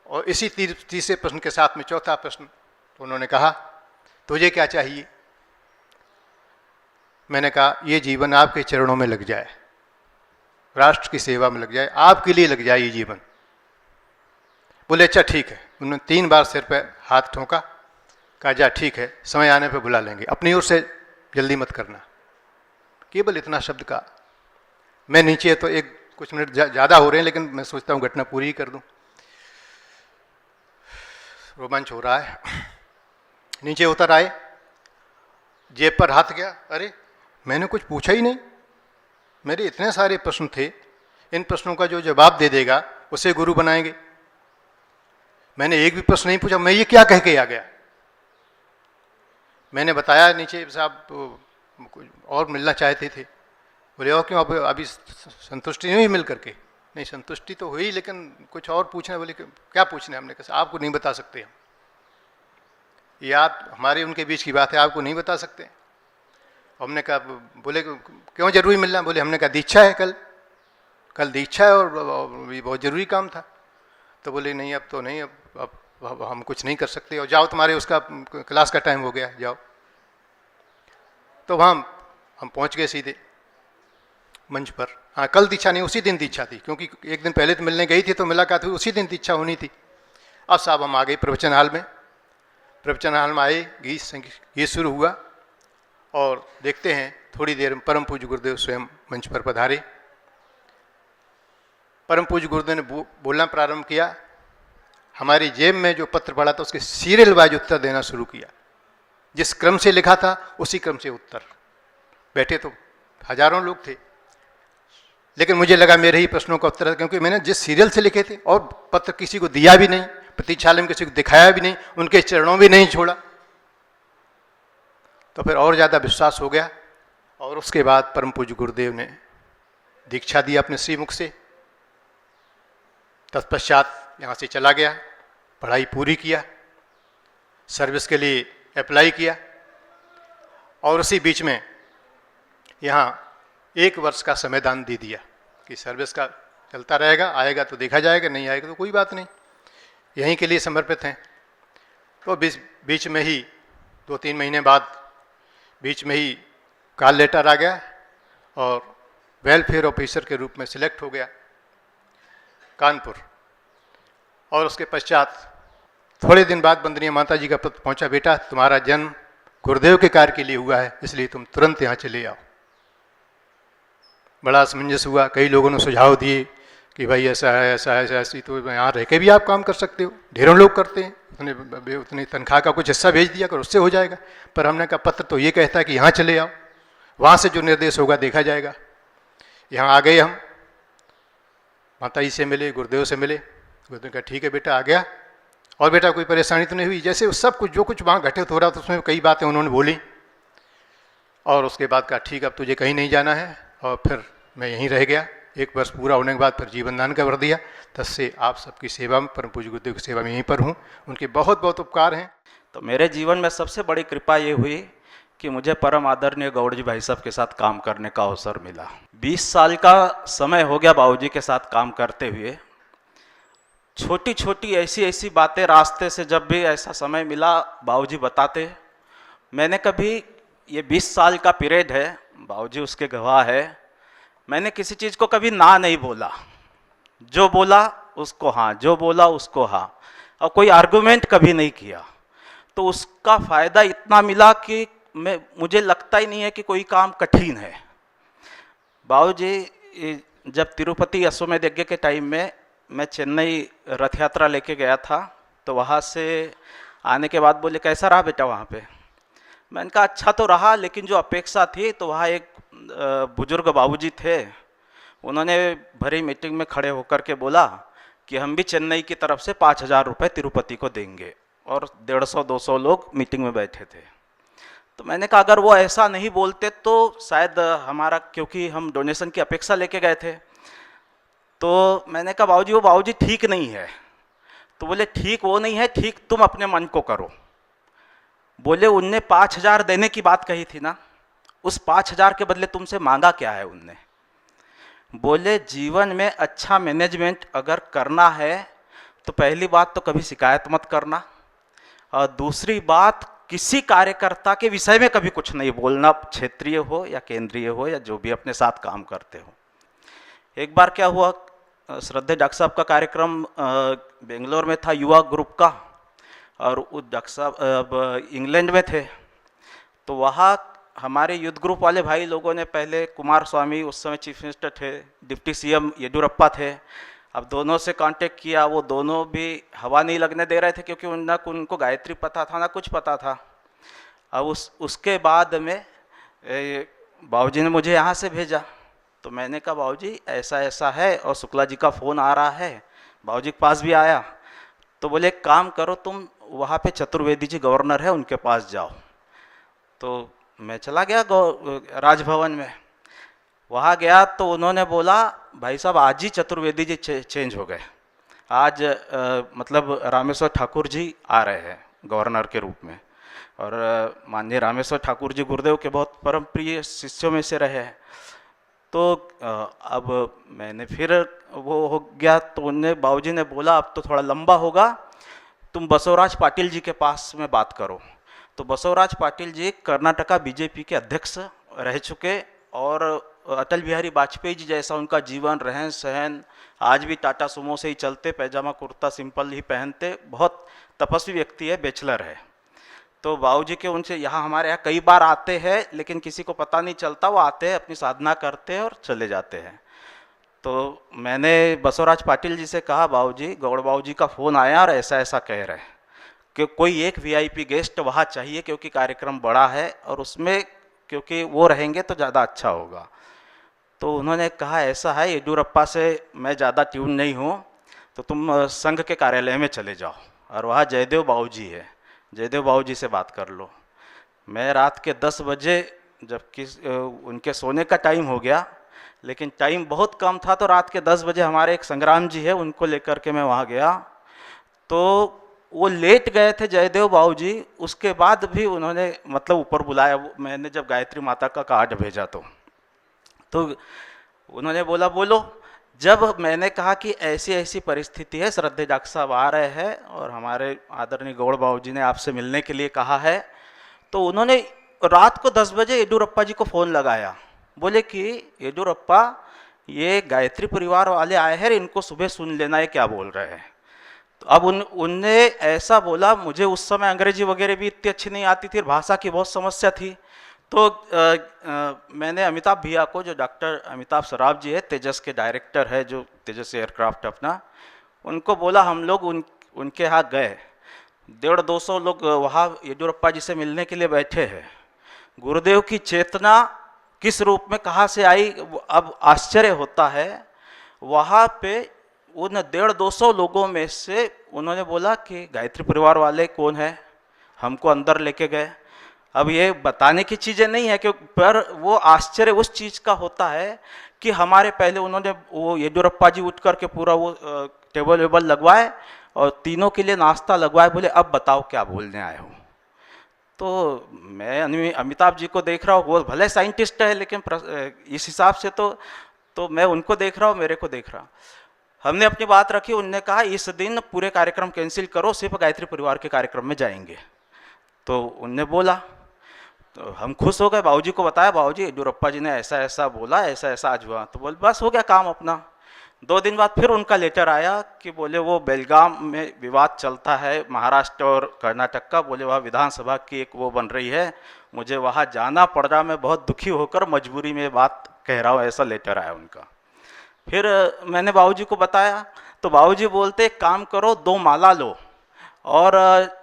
Speaker 3: और इसी तीसरे प्रश्न के साथ में चौथा प्रश्न, तो उन्होंने कहा तुझे क्या चाहिए? मैंने कहा ये जीवन आपके चरणों में लग जाए, राष्ट्र की सेवा में लग जाए, आपके लिए लग जाए ये जीवन। बोले अच्छा ठीक है। उन्होंने 3 बार सिर पे हाथ ठोका, कहा जा ठीक है, समय आने पे बुला लेंगे, अपनी ओर से जल्दी मत करना। केवल इतना शब्द का। मैं नीचे तो कुछ मिनट ज़्यादा हो रहे हैं, लेकिन मैं सोचता हूँ घटना पूरी ही कर दूँ। रोमांच हो रहा है। नीचे उतर आए, जेब पर हाथ गया, अरे मैंने कुछ पूछा ही नहीं। मेरे इतने सारे प्रश्न थे, इन प्रश्नों का जो जवाब दे देगा उसे गुरु बनाएंगे। मैंने एक भी प्रश्न नहीं पूछा, मैं ये क्या कह के आ गया। मैंने बताया नीचे साहब और मिलना चाहते थे। बोले और क्यों, अभी संतुष्टि नहीं हुई मिल करके? नहीं संतुष्टि तो हुई, लेकिन कुछ और पूछना है। बोले क्या पूछना है? हमने कहा आपको नहीं बता सकते हम, ये आप हमारे उनके बीच की बात है, आपको नहीं बता सकते। हमने कहा, बोले क्यों जरूरी मिलना? बोले हमने कहा दीक्षा है, कल दीक्षा है और ये बहुत ज़रूरी काम था। तो बोले नहीं अब तो नहीं, अब हम कुछ नहीं कर सकते, और जाओ तुम्हारे उसका क्लास का टाइम हो गया, जाओ। तो वहाँ हम पहुँच गए सीधे मंच पर। हाँ, कल दीक्षा नहीं, उसी दिन दीक्षा थी, क्योंकि एक दिन पहले तो मिलने गई थी तो मुलाकात हुई, उसी दिन दीक्षा होनी थी। अब साहब हम आ गए प्रवचन हाल में। प्रवचन हाल में आए, गीत शुरू हुआ और देखते हैं थोड़ी देर में परम पूज्य गुरुदेव स्वयं मंच पर पधारे। परम पूज्य गुरुदेव ने बोलना प्रारंभ किया। हमारी जेब में जो पत्र पड़ा था उसके सीरियल वाइज उत्तर देना शुरू किया। जिस क्रम से लिखा था उसी क्रम से उत्तर। बैठे तो हजारों लोग थे, लेकिन मुझे लगा मेरे ही प्रश्नों का उत्तर है, क्योंकि मैंने जिस सीरियल से लिखे थे, और पत्र किसी को दिया भी नहीं, प्रतीक्षालय में किसी को दिखाया भी नहीं, उनके चरणों भी नहीं छोड़ा, तो फिर और ज़्यादा विश्वास हो गया। और उसके बाद परम पूज्य गुरुदेव ने दीक्षा दी अपने श्रीमुख से। तत्पश्चात यहाँ से चला गया, पढ़ाई पूरी किया, सर्विस के लिए अप्लाई किया, और उसी बीच में यहाँ 1 वर्ष का संविधान दे दिया कि सर्विस का चलता रहेगा, आएगा तो देखा जाएगा, नहीं आएगा तो कोई बात नहीं, यहीं के लिए समर्पित हैं। तो बीच में ही 2-3 महीने बाद बीच में ही कॉल लेटर आ गया और वेलफेयर ऑफिसर के रूप में सिलेक्ट हो गया कानपुर। और उसके पश्चात थोड़े दिन बाद वंदनीय माता जी का पत्र पहुंचा, बेटा तुम्हारा जन्म गुरुदेव के कार्य के लिए हुआ है, इसलिए तुम तुरंत यहाँ चले आओ। बड़ा असमंजस हुआ। कई लोगों ने सुझाव दिए कि भाई ऐसा है, ऐसा है, ऐसी, तो यहाँ रह के भी आप काम कर सकते हो, ढेरों लोग करते हैं, उतनी तनख्वाह का कुछ हिस्सा भेज दिया कर, उससे हो जाएगा। पर हमने कहा पत्र तो ये कहता है कि यहाँ चले आओ, वहाँ से जो निर्देश होगा देखा जाएगा। यहाँ आ गए हम, माता जी से मिले, गुरुदेव से मिले। गुरुदेव ने कहा ठीक है बेटा, आ गया। और बेटा कोई परेशानी तो नहीं हुई? जैसे सब कुछ जो कुछ वहाँ घटित हो रहा था उसमें कई बातें उन्होंने बोली, और उसके बाद कहा ठीक, अब तुझे कहीं नहीं जाना है। और फिर मैं यहीं रह गया। 1 वर्ष पूरा होने के बाद फिर जीवन दान कर दिया। तब से आप सबकी सेवा में, परम पूज्य गुरुदेव की सेवा में यहीं पर हूँ। उनके बहुत बहुत उपकार हैं।
Speaker 4: तो मेरे जीवन में सबसे बड़ी कृपा ये हुई कि मुझे परम आदरणीय गौड़ जी भाई साहब के साथ काम करने का अवसर मिला। 20 साल का समय हो गया बाबूजी के साथ काम करते हुए। छोटी छोटी ऐसी बातें रास्ते से जब भी ऐसा समय मिला बाबूजी बताते। मैंने कभी, ये 20 साल का पीरियड है, बाबूजी उसके गवाह है, मैंने किसी चीज़ को कभी ना नहीं बोला। जो बोला उसको हाँ, जो बोला उसको हाँ, और कोई आर्गुमेंट कभी नहीं किया। तो उसका फ़ायदा इतना मिला कि मुझे लगता ही नहीं है कि कोई काम कठिन है। बाबूजी जब तिरुपति अश्वमेध यज्ञ के टाइम में मैं चेन्नई रथ यात्रा लेके गया था, तो वहाँ से आने के बाद बोले कैसा रहा बेटा वहाँ पे? मैंने कहा अच्छा तो रहा, लेकिन जो अपेक्षा थी, तो वहाँ एक बुजुर्ग बाबूजी थे, उन्होंने भरी मीटिंग में खड़े होकर के बोला कि हम भी चेन्नई की तरफ से 5,000 रुपये तिरुपति को देंगे, और 150-200 लोग मीटिंग में बैठे थे। तो मैंने कहा अगर वो ऐसा नहीं बोलते तो शायद हमारा, क्योंकि हम डोनेशन की अपेक्षा लेके गए थे, तो मैंने कहा बाबूजी वो बाबूजी ठीक नहीं है। तो बोले ठीक वो नहीं है, ठीक तुम अपने मन को करो। बोले उनने 5,000 देने की बात कही थी ना, उस 5,000 के बदले तुमसे मांगा क्या है उनने? बोले जीवन में अच्छा मैनेजमेंट अगर करना है तो पहली बात तो कभी शिकायत मत करना, और दूसरी बात किसी कार्यकर्ता के विषय में कभी कुछ नहीं बोलना, क्षेत्रीय हो या केंद्रीय हो या जो भी अपने साथ काम करते हो। एक बार क्या हुआ, श्रद्धेय डॉक्टर साहब का कार्यक्रम बेंगलोर में था युवा ग्रुप का, और उस डॉक्टर साहब इंग्लैंड में थे। तो वहाँ हमारे युद्ध ग्रुप वाले भाई लोगों ने पहले कुमार स्वामी, उस समय चीफ मिनिस्टर थे, डिप्टी सीएम येडियुरप्पा थे, अब दोनों से कांटेक्ट किया। वो दोनों भी हवा नहीं लगने दे रहे थे, क्योंकि ना उनको गायत्री पता था ना कुछ पता था। अब उसके बाद में बाबूजी ने मुझे यहाँ से भेजा। तो मैंने कहा बाबूजी ऐसा ऐसा है, और शुक्ला जी का फ़ोन आ रहा है, बाबूजी के पास भी आया। तो बोले एक काम करो, तुम वहाँ पे चतुर्वेदी जी गवर्नर है, उनके पास जाओ। तो मैं चला गया राजभवन में। वहाँ गया तो उन्होंने बोला भाई साहब आज ही चतुर्वेदी जी चेंज हो गए, आज मतलब रामेश्वर ठाकुर जी आ रहे हैं गवर्नर के रूप में। और माननीय रामेश्वर ठाकुर जी गुरुदेव के बहुत परम प्रिय शिष्यों में से रहे हैं। तो अब मैंने फिर वो हो गया, तो उनने बाबूजी ने बोला अब तो थोड़ा लंबा होगा, तुम बसवराज पाटिल जी के पास में बात करो। तो बसवराज पाटिल जी कर्नाटका बीजेपी के अध्यक्ष रह चुके और अटल बिहारी वाजपेयी जी जैसा उनका जीवन रहन सहन, आज भी टाटा सुमो से ही चलते, पैजामा कुर्ता सिंपल ही पहनते, बहुत तपस्वी व्यक्ति है, बैचलर है। तो बाबूजी के उनसे यहाँ हमारे यहाँ कई बार आते हैं, लेकिन किसी को पता नहीं चलता, वो आते हैं अपनी साधना करते हैं और चले जाते हैं। तो मैंने बसवराज पाटिल जी से कहा, बाबूजी गौड़ बाबूजी का फ़ोन आया और ऐसा ऐसा कह रहे हैं कि कोई एक वीआईपी गेस्ट वहाँ चाहिए क्योंकि कार्यक्रम बड़ा है और उसमें क्योंकि वो रहेंगे तो ज़्यादा अच्छा होगा। तो उन्होंने कहा ऐसा है, येडियुरप्पा से मैं ज़्यादा ट्यून नहीं हूँ, तो तुम संघ के कार्यालय में चले जाओ और वहाँ जयदेव बाबूजी है, जयदेव बाबूजी से बात कर लो। मैं रात के 10 बजे जबकि उनके सोने का टाइम हो गया, लेकिन टाइम बहुत कम था, तो रात के 10 बजे हमारे एक संग्राम जी है, उनको लेकर के मैं वहाँ गया। तो वो लेट गए थे जयदेव बाबूजी, उसके बाद भी उन्होंने मतलब ऊपर बुलाया। मैंने जब गायत्री माता का कार्ड भेजा तो उन्होंने बोला बोलो। जब मैंने कहा कि ऐसी ऐसी परिस्थिति है, श्रद्धेय डॉक्टर साहब आ रहे हैं और हमारे आदरणीय गौड़ बाबूजी ने आपसे मिलने के लिए कहा है, तो उन्होंने रात को 10 बजे येडियुरप्पा जी को फ़ोन लगाया। बोले कि येडियुरप्पा, ये गायत्री परिवार वाले आए हैं, इनको सुबह सुन लेना है क्या बोल रहे हैं। तो अब उनने ऐसा बोला, मुझे उस समय अंग्रेजी वगैरह भी इतनी अच्छी नहीं आती थी, भाषा की बहुत समस्या थी। तो मैंने अमिताभ भैया को, जो डॉक्टर अमिताभ सराफ जी है, तेजस के डायरेक्टर है, जो तेजस एयरक्राफ्ट अपना, उनको बोला हम लोग उनके यहाँ गए। 150-200 लोग वहाँ येडियुरप्पा जी से मिलने के लिए बैठे हैं। गुरुदेव की चेतना किस रूप में कहाँ से आई, अब आश्चर्य होता है। वहाँ पे उन 150-200 लोगों में से उन्होंने बोला कि गायत्री परिवार वाले कौन है, हमको अंदर लेके गए। अब ये बताने की चीज़ें नहीं है कि, पर वो आश्चर्य उस चीज़ का होता है कि हमारे पहले उन्होंने वो येडियुरप्पा जी उठ करके पूरा वो टेबल वेबल लगवाए और तीनों के लिए नाश्ता लगवाए। बोले अब बताओ क्या बोलने आए हो। तो मैं अमिताभ जी को देख रहा हूँ, वो भले साइंटिस्ट है, लेकिन इस हिसाब से तो मैं उनको देख रहा हूँ, मेरे को देख रहा। हमने अपनी बात रखी, उनने कहा इस दिन पूरे कार्यक्रम कैंसिल करो, सिर्फ गायत्री परिवार के कार्यक्रम में जाएंगे। तो उनने बोला, तो हम खुश हो गए, बाबूजी को बताया, बाबूजी येडियुरप्पा जी ने ऐसा ऐसा बोला, ऐसा ऐसा आज हुआ। तो बोले बस हो गया काम अपना। 2 दिन बाद फिर उनका लेटर आया कि बोले वो बेलगाम में विवाद चलता है, महाराष्ट्र और कर्नाटक का, बोले वहाँ विधानसभा की एक वो बन रही है, मुझे वहाँ जाना पड़ रहा, मैं बहुत दुखी होकर मजबूरी में बात कह रहा हूँ, ऐसा लेटर आया उनका। फिर मैंने बाबूजी को बताया, तो बाबूजी बोलते एक काम करो, 2 माला लो और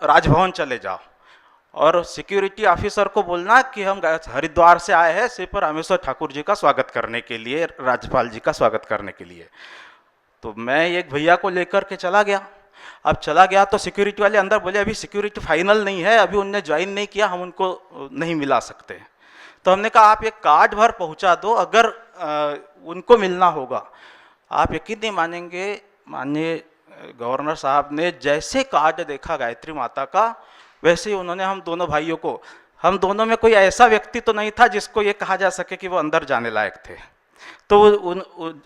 Speaker 4: राजभवन चले जाओ और सिक्योरिटी ऑफिसर को बोलना कि हम हरिद्वार से आए हैं सिर्फ रामेश्वर ठाकुर जी का स्वागत करने के लिए, राज्यपाल जी का स्वागत करने के लिए। तो मैं एक भैया को लेकर के चला गया। अब चला गया तो सिक्योरिटी वाले अंदर बोले अभी सिक्योरिटी फाइनल नहीं है, अभी उनने ज्वाइन नहीं किया, हम उनको नहीं मिला सकते। तो हमने कहा आप एक कार्ड भर पहुंचा दो, अगर उनको मिलना होगा। आप यकीन नहीं मानेंगे, माननीय गवर्नर साहब ने जैसे कार्ड देखा गायत्री माता का, वैसे ही उन्होंने हम दोनों भाइयों को, हम दोनों में कोई ऐसा व्यक्ति तो नहीं था जिसको ये कहा जा सके कि वो अंदर जाने लायक थे। तो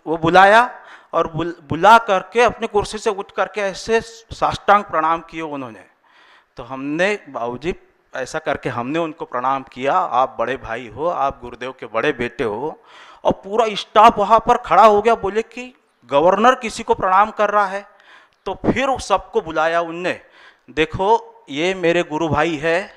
Speaker 4: वो बुलाया और बुला करके अपनी कुर्सी से उठ करके ऐसे साष्टांग प्रणाम किए उन्होंने। तो हमने बाबूजी ऐसा करके हमने उनको प्रणाम किया, आप बड़े भाई हो, आप गुरुदेव के बड़े बेटे हो। और पूरा स्टाफ वहाँ पर खड़ा हो गया, बोले कि गवर्नर किसी को प्रणाम कर रहा है। तो फिर सबको बुलाया उनने, देखो ये मेरे गुरु भाई है,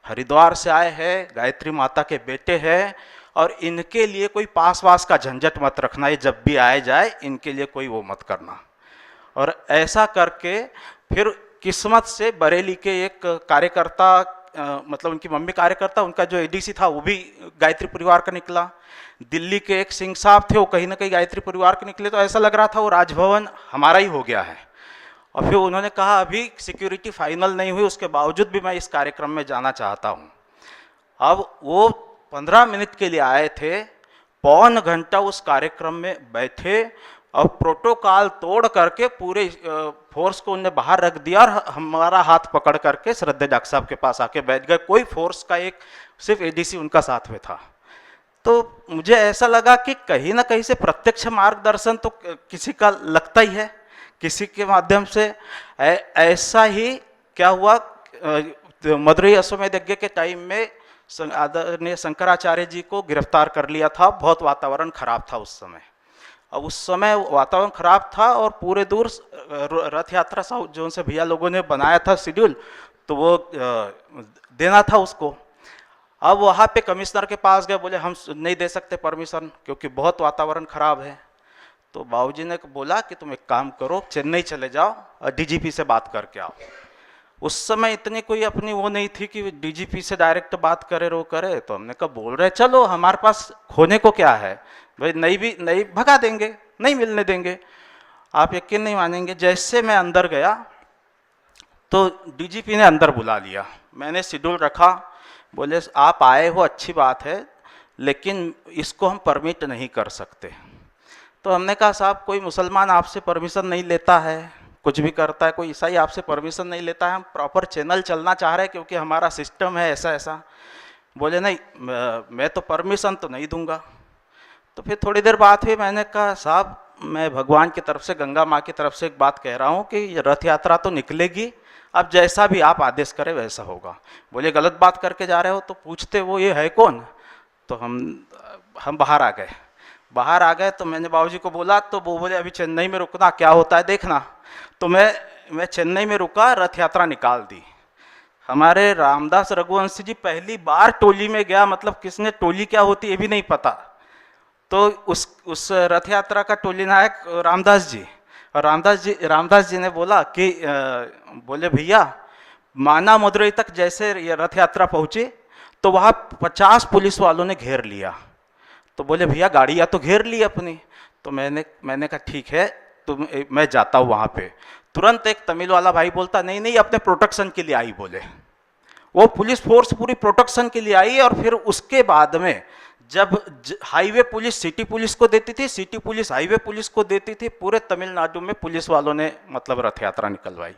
Speaker 4: हरिद्वार से आए हैं, गायत्री माता के बेटे हैं, और इनके लिए कोई पास वास का झंझट मत रखना, ये जब भी आए जाए इनके लिए कोई वो मत करना। और ऐसा करके फिर किस्मत से बरेली के एक कार्यकर्ता, मतलब उनकी मम्मी कार्यकर्ता, उनका जो एडीसी था वो भी गायत्री परिवार का निकला। दिल्ली के एक सिंह साहब थे, वो कहीं ना कहीं गायत्री परिवार के निकले। तो ऐसा लग रहा था वो राजभवन हमारा ही हो गया है। और फिर उन्होंने कहा अभी सिक्योरिटी फाइनल नहीं हुई, उसके बावजूद भी मैं इस कार्यक्रम में जाना चाहता हूँ। अब वो 15 मिनट के लिए आए थे, पौन घंटा उस कार्यक्रम में बैठे और प्रोटोकॉल तोड़ करके पूरे फोर्स को उन्हें बाहर रख दिया और हमारा हाथ पकड़ करके श्रद्धेय डॉक्टर साहब के पास आके बैठ गए। कोई फोर्स का एक सिर्फ एडीसी उनका साथ में था। तो मुझे ऐसा लगा कि कहीं ना कहीं से प्रत्यक्ष मार्गदर्शन तो किसी का लगता ही है, किसी के माध्यम से। ऐसा ही क्या हुआ, मदुरई अश्वमेध यज्ञ के टाइम में आदरणीय शंकराचार्य जी को गिरफ्तार कर लिया था। बहुत वातावरण खराब था उस समय। अब उस समय वातावरण खराब था और पूरे दूर रथ यात्रा साउथ जोन से भैया लोगों ने बनाया था शेड्यूल, तो वो देना था उसको। अब वहाँ पे कमिश्नर के पास गए, बोले हम नहीं दे सकते परमिशन क्योंकि बहुत वातावरण खराब है। तो बाबूजी ने बोला कि तुम एक काम करो, चेन्नई चले जाओ और डीजीपी से बात करके आओ। उस समय इतनी कोई अपनी वो नहीं थी कि डीजीपी से डायरेक्ट बात करे रो करे। तो हमने कहा बोल रहे चलो, हमारे पास खोने को क्या है भाई, नहीं भगा देंगे, नहीं मिलने देंगे। आप यकीन नहीं मानेंगे, जैसे मैं अंदर गया तो डीजीपी ने अंदर बुला लिया। मैंने शेड्यूल रखा, बोले आप आए हो अच्छी बात है, लेकिन इसको हम परमिट नहीं कर सकते। तो हमने कहा साहब कोई मुसलमान आपसे परमिशन नहीं लेता है, कुछ भी करता है, कोई ईसाई आपसे परमिशन नहीं लेता है, हम प्रॉपर चैनल चलना चाह रहे हैं क्योंकि हमारा सिस्टम है ऐसा ऐसा। बोले नहीं मैं तो परमिशन तो नहीं दूंगा। तो फिर थोड़ी देर बात हुई, मैंने कहा साहब मैं भगवान की तरफ से, गंगा माँ की तरफ से एक बात कह रहा हूँ कि ये रथ यात्रा तो निकलेगी, अब जैसा भी आप आदेश करें वैसा होगा। बोले गलत बात करके जा रहे हो। तो पूछते वो ये है कौन। तो हम बाहर आ गए। बाहर आ गए तो मैंने बाबूजी को बोला, तो वो बोले अभी चेन्नई में रुकना, क्या होता है देखना। तो मैं चेन्नई में रुका, रथ यात्रा निकाल दी। हमारे रामदास रघुवंशी जी पहली बार टोली में गया, मतलब किसने टोली क्या होती है ये भी नहीं पता। तो उस रथ यात्रा का टोली नायक रामदास जी, और रामदास जी ने बोला कि बोले भैया माना मदुरई तक जैसे ये रथ यात्रा पहुंची तो वहाँ 50 पुलिस वालों ने घेर लिया। तो बोले भैया गाड़ियाँ तो घेर ली अपनी। तो मैंने कहा ठीक है, तो मैं जाता हूँ वहाँ पे। तुरंत एक तमिल वाला भाई बोलता नहीं अपने प्रोटेक्शन के लिए आई। बोले वो पुलिस फोर्स पूरी प्रोटेक्शन के लिए आई। और फिर उसके बाद में जब हाईवे पुलिस सिटी पुलिस को देती थी, सिटी पुलिस हाईवे पुलिस को देती थी, पूरे तमिलनाडु में पुलिस वालों ने मतलब रथ यात्रा निकलवाई।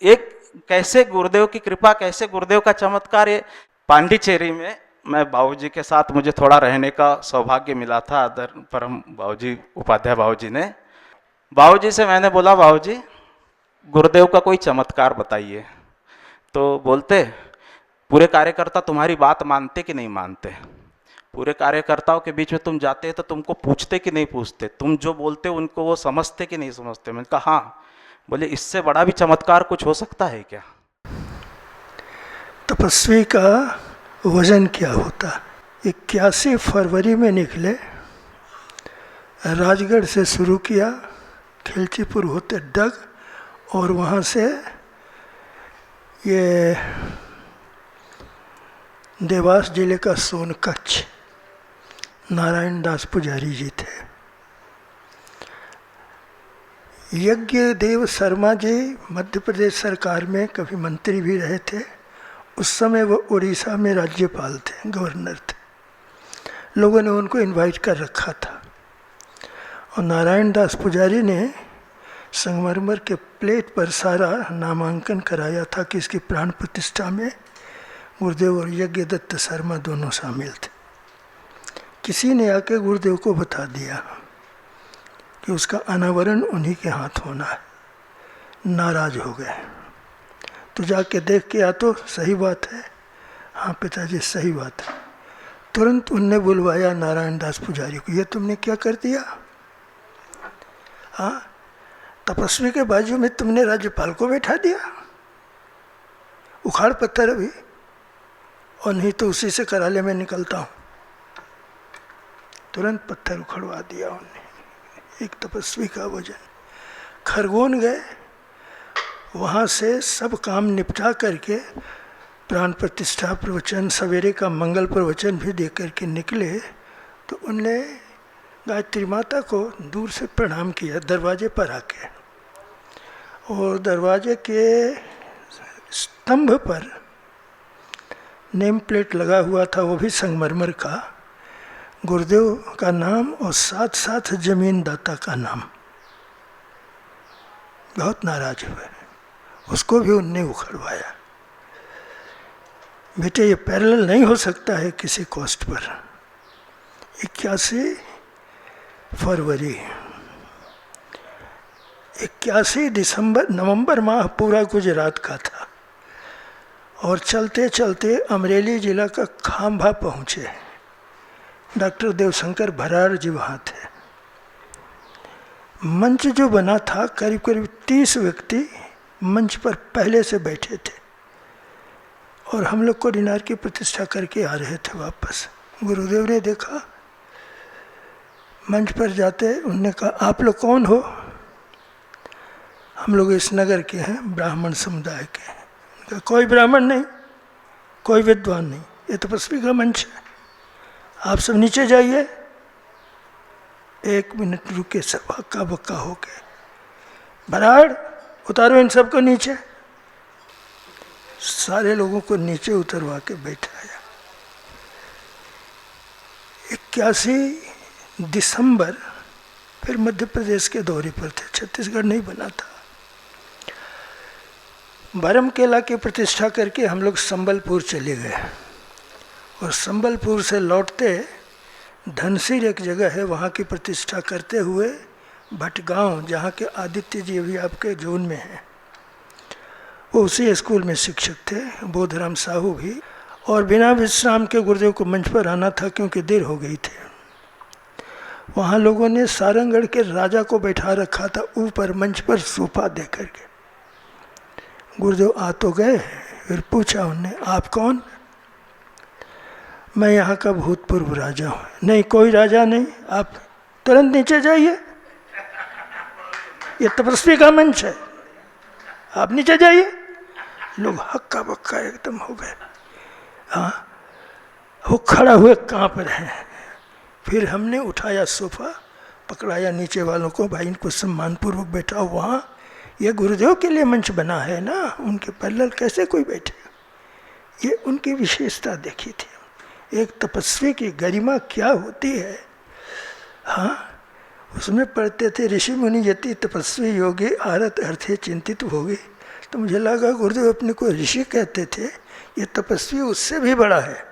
Speaker 4: एक कैसे गुरुदेव की कृपा, कैसे गुरुदेव का चमत्कार। ये पांडिचेरी में मैं बाबूजी के साथ मुझे थोड़ा रहने का सौभाग्य मिला था। आदर परम बाबूजी, उपाध्याय बाबूजी ने, बाबूजी से मैंने बोला बाबूजी गुरुदेव का कोई चमत्कार बताइए। तो बोलते पूरे कार्यकर्ता तुम्हारी बात मानते कि नहीं मानते। पूरे कार्यकर्ताओं के बीच में तुम जाते तो तुमको पूछते कि नहीं पूछते, तुम जो बोलते उनको वो समझते कि नहीं समझते। मैंने कहा हाँ। बोले इससे बड़ा भी चमत्कार कुछ हो सकता है क्या।
Speaker 5: तपस्वी का वजन क्या होता। 81 फरवरी में निकले, राजगढ़ से शुरू किया, खिलचीपुर होते डग, और वहाँ से ये देवास जिले का सोनकच्छ, नारायण दास पुजारी जी थे। यज्ञ देव शर्मा जी मध्य प्रदेश सरकार में कभी मंत्री भी रहे थे। उस समय वो उड़ीसा में राज्यपाल थे, गवर्नर थे। लोगों ने उनको इनवाइट कर रखा था। और नारायण दास पुजारी ने संगमरमर के प्लेट पर सारा नामांकन कराया था कि इसकी प्राण प्रतिष्ठा में गुरुदेव और यज्ञ दत्त शर्मा दोनों शामिल थे। किसी ने आके गुरुदेव को बता दिया कि उसका अनावरण उन्हीं के हाथ होना है। नाराज हो गए। तो जाके देख के आ, तो सही बात है। हाँ पिताजी सही बात है। तुरंत उनने बुलवाया नारायण दास पुजारी को, ये तुमने क्या कर दिया। हाँ, तपस्वी के बाजू में तुमने राज्यपाल को बैठा दिया। उखाड़ पत्थर अभी, और नहीं तो उसी से कराले में निकलता हूँ। तुरंत पत्थर उखड़वा दिया उन्हें। एक तपस्वी का वजन। खरगोन गए, वहाँ से सब काम निपटा करके प्राण प्रतिष्ठा प्रवचन, सवेरे का मंगल प्रवचन भी दे करके निकले। तो उनने गायत्री माता को दूर से प्रणाम किया दरवाजे पर आके, और दरवाजे के स्तंभ पर नेम प्लेट लगा हुआ था, वो भी संगमरमर का, गुरुदेव का नाम और साथ साथ जमीनदाता का नाम। बहुत नाराज हुए, उसको भी उनने उखड़वाया। बेटे ये पैरेलल नहीं हो सकता है किसी कॉस्ट पर। 81 फरवरी नवंबर माह पूरा गुजरात का था और चलते चलते अमरेली जिला का खांभा पहुँचे। डॉक्टर देवशंकर भरार जी वहाँ थे। मंच जो बना था, करीब करीब 30 व्यक्ति मंच पर पहले से बैठे थे और हम लोग को डिनार की प्रतिष्ठा करके आ रहे थे वापस। गुरुदेव ने देखा, मंच पर जाते उन्होंने कहा, आप लोग कौन हो? हम लोग इस नगर के हैं, ब्राह्मण समुदाय के हैं। उनका कोई ब्राह्मण नहीं, कोई विद्वान नहीं, ये तपस्वी का मंच है, आप सब नीचे जाइए। 1 मिनट रुके, सब हक्का बक्का हो गए। भराड़, उतारो इन सबको नीचे। सारे लोगों को नीचे उतरवा के बैठाया। 81 दिसंबर फिर मध्य प्रदेश के दौरे पर थे, छत्तीसगढ़ नहीं बना था। बरम केला की प्रतिष्ठा करके हम लोग संबलपुर चले गए और संबलपुर से लौटते धनसिर एक जगह है, वहाँ की प्रतिष्ठा करते हुए भटगांव, जहाँ के आदित्य जी अभी आपके जोन में हैं, वो उसी स्कूल में शिक्षक थे, बोधराम साहू भी। और बिना विश्राम के गुरुदेव को मंच पर आना था क्योंकि देर हो गई थी। वहाँ लोगों ने सारंगढ़ के राजा को बैठा रखा था ऊपर मंच पर सोफा दे करके। गुरुदेव आ तो गए, फिर पूछा उनने, आप कौन? मैं यहाँ का भूतपूर्व राजा हूँ। नहीं, कोई राजा नहीं, आप तुरंत नीचे जाइए, ये तपस्वी का मंच है, आप नीचे जाइए। लोग हक्का बक्का एकदम हो गए। हाँ, वो खड़ा हुए कांप रहे हैं। फिर हमने उठाया सोफा, पकड़ाया नीचे वालों को, भाई इनको सम्मानपूर्वक बैठाओ वहाँ, ये गुरुदेव के लिए मंच बना है ना, उनके पैरेलल कैसे कोई बैठेगा? ये उनकी विशेषता देखी थी। एक तपस्वी की गरिमा क्या होती है। हाँ, उसमें पढ़ते थे, ऋषि मुनि यति तपस्वी योगी आरत अर्थे चिंतित होगी। तो मुझे लगा गुरुदेव अपने को ऋषि कहते थे, ये तपस्वी उससे भी बड़ा है।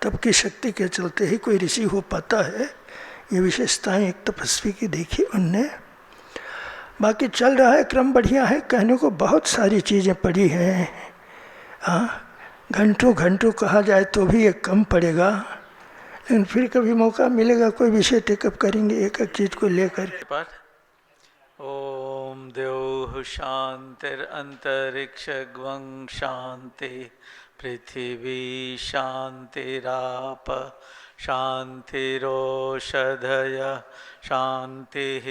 Speaker 5: तब की शक्ति के चलते ही कोई ऋषि हो पाता है। ये विशेषताएं एक तपस्वी की देखी उनने। बाकी चल रहा है, क्रम बढ़िया है, कहने को बहुत सारी चीज़ें पड़ी हैं। हाँ, घंटों घंटों कहा जाए तो भी ये कम पड़ेगा, लेकिन फिर कभी मौका मिलेगा कोई विषय टेकअप करेंगे एक एक चीज़ को लेकर।
Speaker 6: ओम द्यौः शान्तिरन्तरिक्षगं शान्ति पृथिवी शान्तिराप शान्तिरोषधयः शान्तिः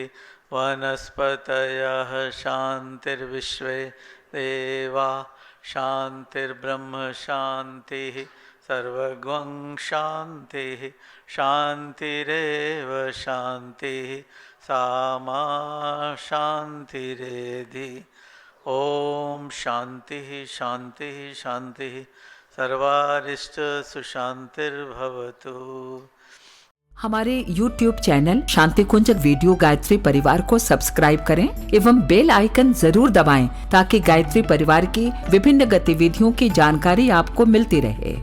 Speaker 6: वनस्पतयः शान्तिर्विश्वे देवा शान्तिर्ब्रह्म शान्तिः सर्वगं शान्तिः शान्तिरेव शान्तिः सामा शान्तिरेधि। ओम शान्तिः शान्तिः शान्तिः सर्वारिष्ट सुशान्तिर्भवतु।
Speaker 7: हमारे YouTube चैनल शांति कुंज वीडियो गायत्री परिवार को सब्सक्राइब करें एवं बेल आइकन जरूर दबाएं ताकि गायत्री परिवार की विभिन्न गतिविधियों की जानकारी आपको मिलती रहे।